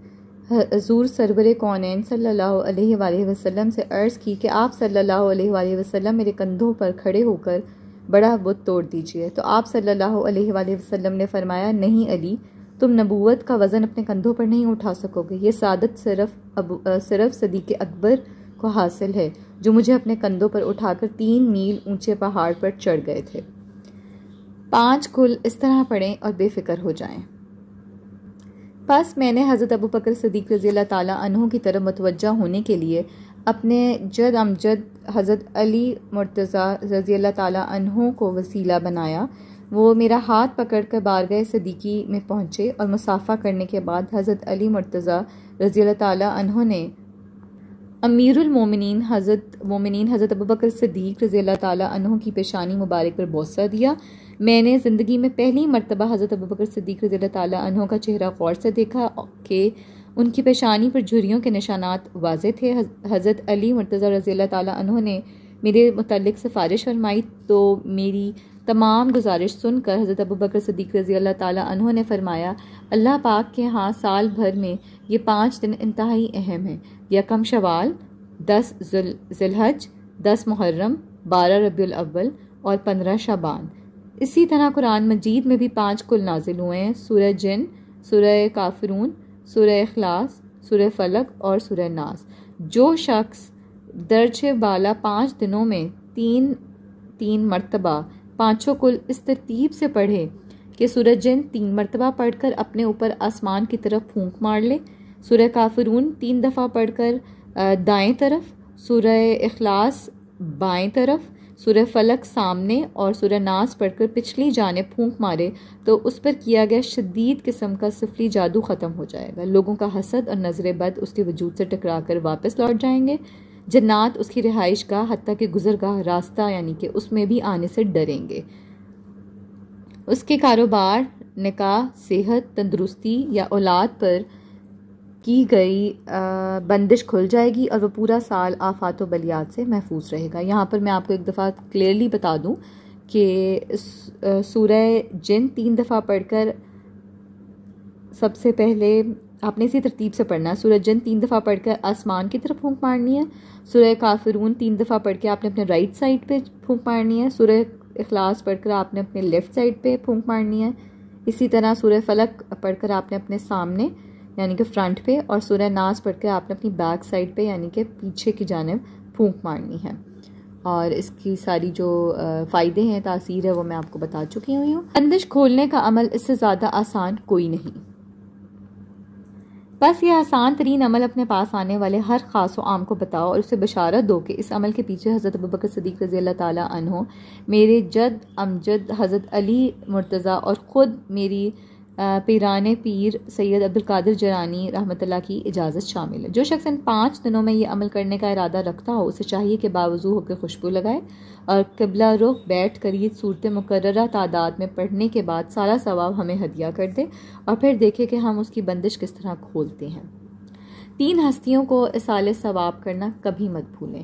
حضور سرور کونین صلی اللہ علیہ وآلہ وسلم سے عرض کی کہ آپ صلی اللہ علیہ وآلہ وسلم میرے کندھوں پر کھڑے ہو کر بڑا بت توڑ دیجئے، تو آپ صلی اللہ علیہ وآلہ وسلم نے فرمایا، نہیں علی، تم نبوت کا وزن اپنے کندھوں پر نہیں اٹھا سکو گے، یہ سعادت صرف صدیق اکبر کو حاصل ہے، جو مجھے اپنے کندھوں پر اٹھا کر 3 میل اونچے پہاڑ پر چڑھ گئے تھے۔ 5 کل اس طرح پڑھیں اور بے فکر ہو جائیں۔ پس میں نے حضرت ابو بکر صدیق رضی اللہ تعالیٰ عنہ کی طرف متوجہ ہونے کے لیے اپنے جد امجد حضرت علی مرتضیٰ رضی اللہ تعالیٰ عنہ کو وسیلہ بنایا۔ وہ میرا ہاتھ پکڑ کر بارگاہ صدیقی میں پہنچے اور مصافحہ کرنے کے بعد حضرت علی مرتضیٰ رضی اللہ تعالیٰ عنہ نے امیر المومنین حضرت ابو بکر صدیق رضی اللہ تعالیٰ عنہ کی پیشانی مبارک پر بوسہ دیا۔ میں نے زندگی میں پہلی مرتبہ حضرت ابو بکر صدیق رضی اللہ تعالیٰ عنہ کا چہرہ غور سے دیکھا کہ ان کی پیشانی پر جھریوں کے نشانات واضح تھے۔ حضرت علی مرتضیٰ رضی اللہ تعالیٰ عنہ نے میرے متعلق سفارش فرمائی، تو میری تمام گزارش سن کر حضرت ابو بکر صدیق رضی اللہ تعالیٰ عنہ نے فرمایا، اللہ پاک کے ہاں سال بھر میں یہ 5 دن انتہائی اہم ہیں، 1 شوال، 10 ذی الحج، 10 محرم، 12 ربیع الاول اور 15 شعبان۔ اسی طرح قرآن مجید میں بھی 5 کل نازل ہوئے ہیں، سورہ جن، سورہ کافرون، سورہ اخلاص، سورہ فلق اور سورہ ناس۔ جو شخص درجہ بالا 5 دنوں میں 3 مرتبہ 5 کل اس ترتیب سے پڑھے کہ سورہ جن 3 مرتبہ پڑھ کر اپنے اوپر آسمان کی طرف پھونک مار لے، سورہ کافرون 3 دفعہ پڑھ کر دائیں طرف، سورہ اخلاص بائیں طرف، سورہ فلق سامنے اور سورہ ناس پڑھ کر پچھلی جانب پھونک مارے، تو اس پر کیا گیا شدید قسم کا سفلی جادو ختم ہو جائے گا۔ لوگوں کا حسد اور نظر بد اس کے وجود سے ٹکرا کر واپس لوٹ جائیں گے۔ جنات اس کی رہائش گاہ حتیٰ کہ گزرگاہ راستہ یعنی کہ اس میں بھی آنے سے ڈریں گے۔ اس کے کاروبار، نکاح، صحت، تندرستی یا اولاد پر کی گئی بندش کھل جائے گی اور وہ پورا سال آفات و بلیات سے محفوظ رہے گا۔ یہاں پر میں آپ کو ایک دفعہ کلیئرلی بتا دوں کہ سورہ جن 3 دفعہ پڑھ کر سب سے پہلے آپ نے اسی ترتیب سے پڑھنا ہے۔ سورہ جن 3 دفعہ پڑھ کر آسمان کی طرف پھونک مارنی ہے، سورہ کافرون 3 دفعہ پڑھ کے آپ نے اپنے رائٹ سائڈ پہ پھونک مارنی ہے، سورہ اخلاص پڑھ کر آپ نے اپنے لیفٹ سائڈ پہ پھونک مارنی ہے، اسی طرح سورہ فلق پڑھ کر آپ نے اپنے سامنے یعنی کہ فرنٹ پہ، اور سورہ ناس پڑھ کے آپ نے اپنی بیک سائڈ پہ یعنی کہ پیچھے کی جانب پھونک مارنی ہے. اور اس کی ساری جو فائدے ہیں، تاثیر ہے، وہ میں آپ کو بتا چکی ہوئی ہوں. بندش کھولنے کا عمل اس سے زیادہ آسان کوئی نہیں. بس یہ آسان ترین عمل اپنے پاس آنے والے ہر خاص و عام کو بتاؤ اور اسے بشارت دو کہ اس عمل کے پیچھے حضرت ابوبکر صدیق رضی اللہ تعالیٰ عنہ، میرے جد امجد حضرت علی مرتضیٰ اور خود میری پیران پیر سید عبدالقادر جیلانی رحمۃ اللہ کی اجازت شامل ہے. جو شخص ان 5 دنوں میں یہ عمل کرنے کا ارادہ رکھتا ہو، اسے چاہیے کہ باوضو ہو کے خوشبو لگائے اور قبلہ رخ بیٹھ کر یہ صورت مقررہ تعداد میں پڑھنے کے بعد سارا ثواب ہمیں ہدیہ کر دے اور پھر دیکھے کہ ہم اس کی بندش کس طرح کھولتے ہیں. 3 ہستیوں کو اصال ثواب کرنا کبھی مت بھولیں.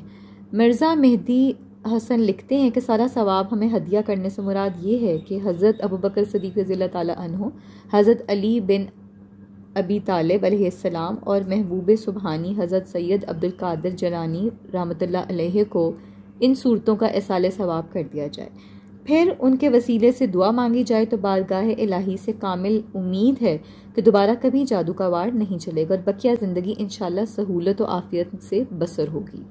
مرزا مہدی حسن لکھتے ہیں کہ سارا ثواب ہمیں ہدیہ کرنے سے مراد یہ ہے کہ حضرت ابوبکر صدیق رضی اللہ تعالیٰ عنہ، حضرت علی بن ابی طالب علیہ السلام اور محبوب سبحانی حضرت سید عبدالقادر جیلانی رحمۃ اللہ علیہ کو ان صورتوں کا اصال ثواب کر دیا جائے. پھر ان کے وسیلے سے دعا مانگی جائے تو بارگاہ الہی سے کامل امید ہے کہ دوبارہ کبھی جادو کا وار نہیں چلے گا اور بقیہ زندگی انشاءاللہ سہولت و عافیت سے بسر ہوگی.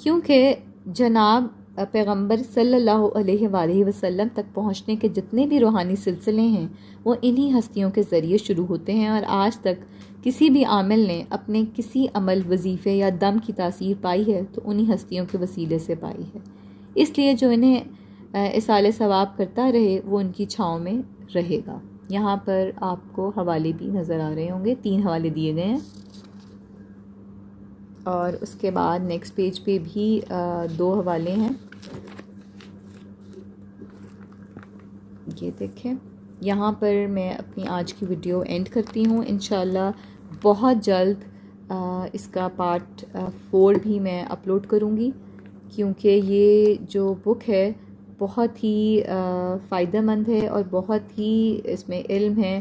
کیونکہ جناب پیغمبر صلی اللہ علیہ وآلہ وسلم تک پہنچنے کے جتنے بھی روحانی سلسلے ہیں وہ انہی ہستیوں کے ذریعے شروع ہوتے ہیں، اور آج تک کسی بھی عامل نے اپنے کسی عمل، وظیفے یا دم کی تاثیر پائی ہے تو انہی ہستیوں کے وسیلے سے پائی ہے. اس لیے جو انہیں اصال ثواب کرتا رہے وہ ان کی چھاؤں میں رہے گا. یہاں پر آپ کو حوالے بھی نظر آ رہے ہوں گے، 3 حوالے دیے گئے ہیں. اور اس کے بعد نیکسٹ پیج پہ بھی 2 حوالے ہیں، یہ دیکھیں. یہاں پر میں اپنی آج کی ویڈیو اینڈ کرتی ہوں. انشاءاللہ بہت جلد اس کا پارٹ 4 بھی میں اپلوڈ کروں گی، کیونکہ یہ جو بک ہے بہت ہی فائدہ مند ہے اور بہت ہی اس میں علم ہے.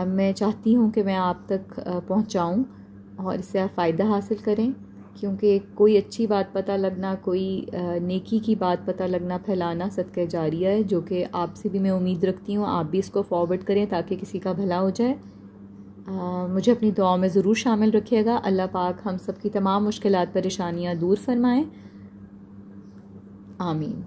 میں چاہتی ہوں کہ میں آپ تک پہنچاؤں اور اس سے آپ فائدہ حاصل کریں، کیونکہ کوئی اچھی بات پتہ لگنا، کوئی نیکی کی بات پتہ لگنا، پھیلانا صدقہ جاریہ ہے، جو کہ آپ سے بھی میں امید رکھتی ہوں آپ بھی اس کو فارورڈ کریں تاکہ کسی کا بھلا ہو جائے. مجھے اپنی دعاؤں میں ضرور شامل رکھیے گا. اللہ پاک ہم سب کی تمام مشکلات پریشانیاں دور فرمائیں. آمین.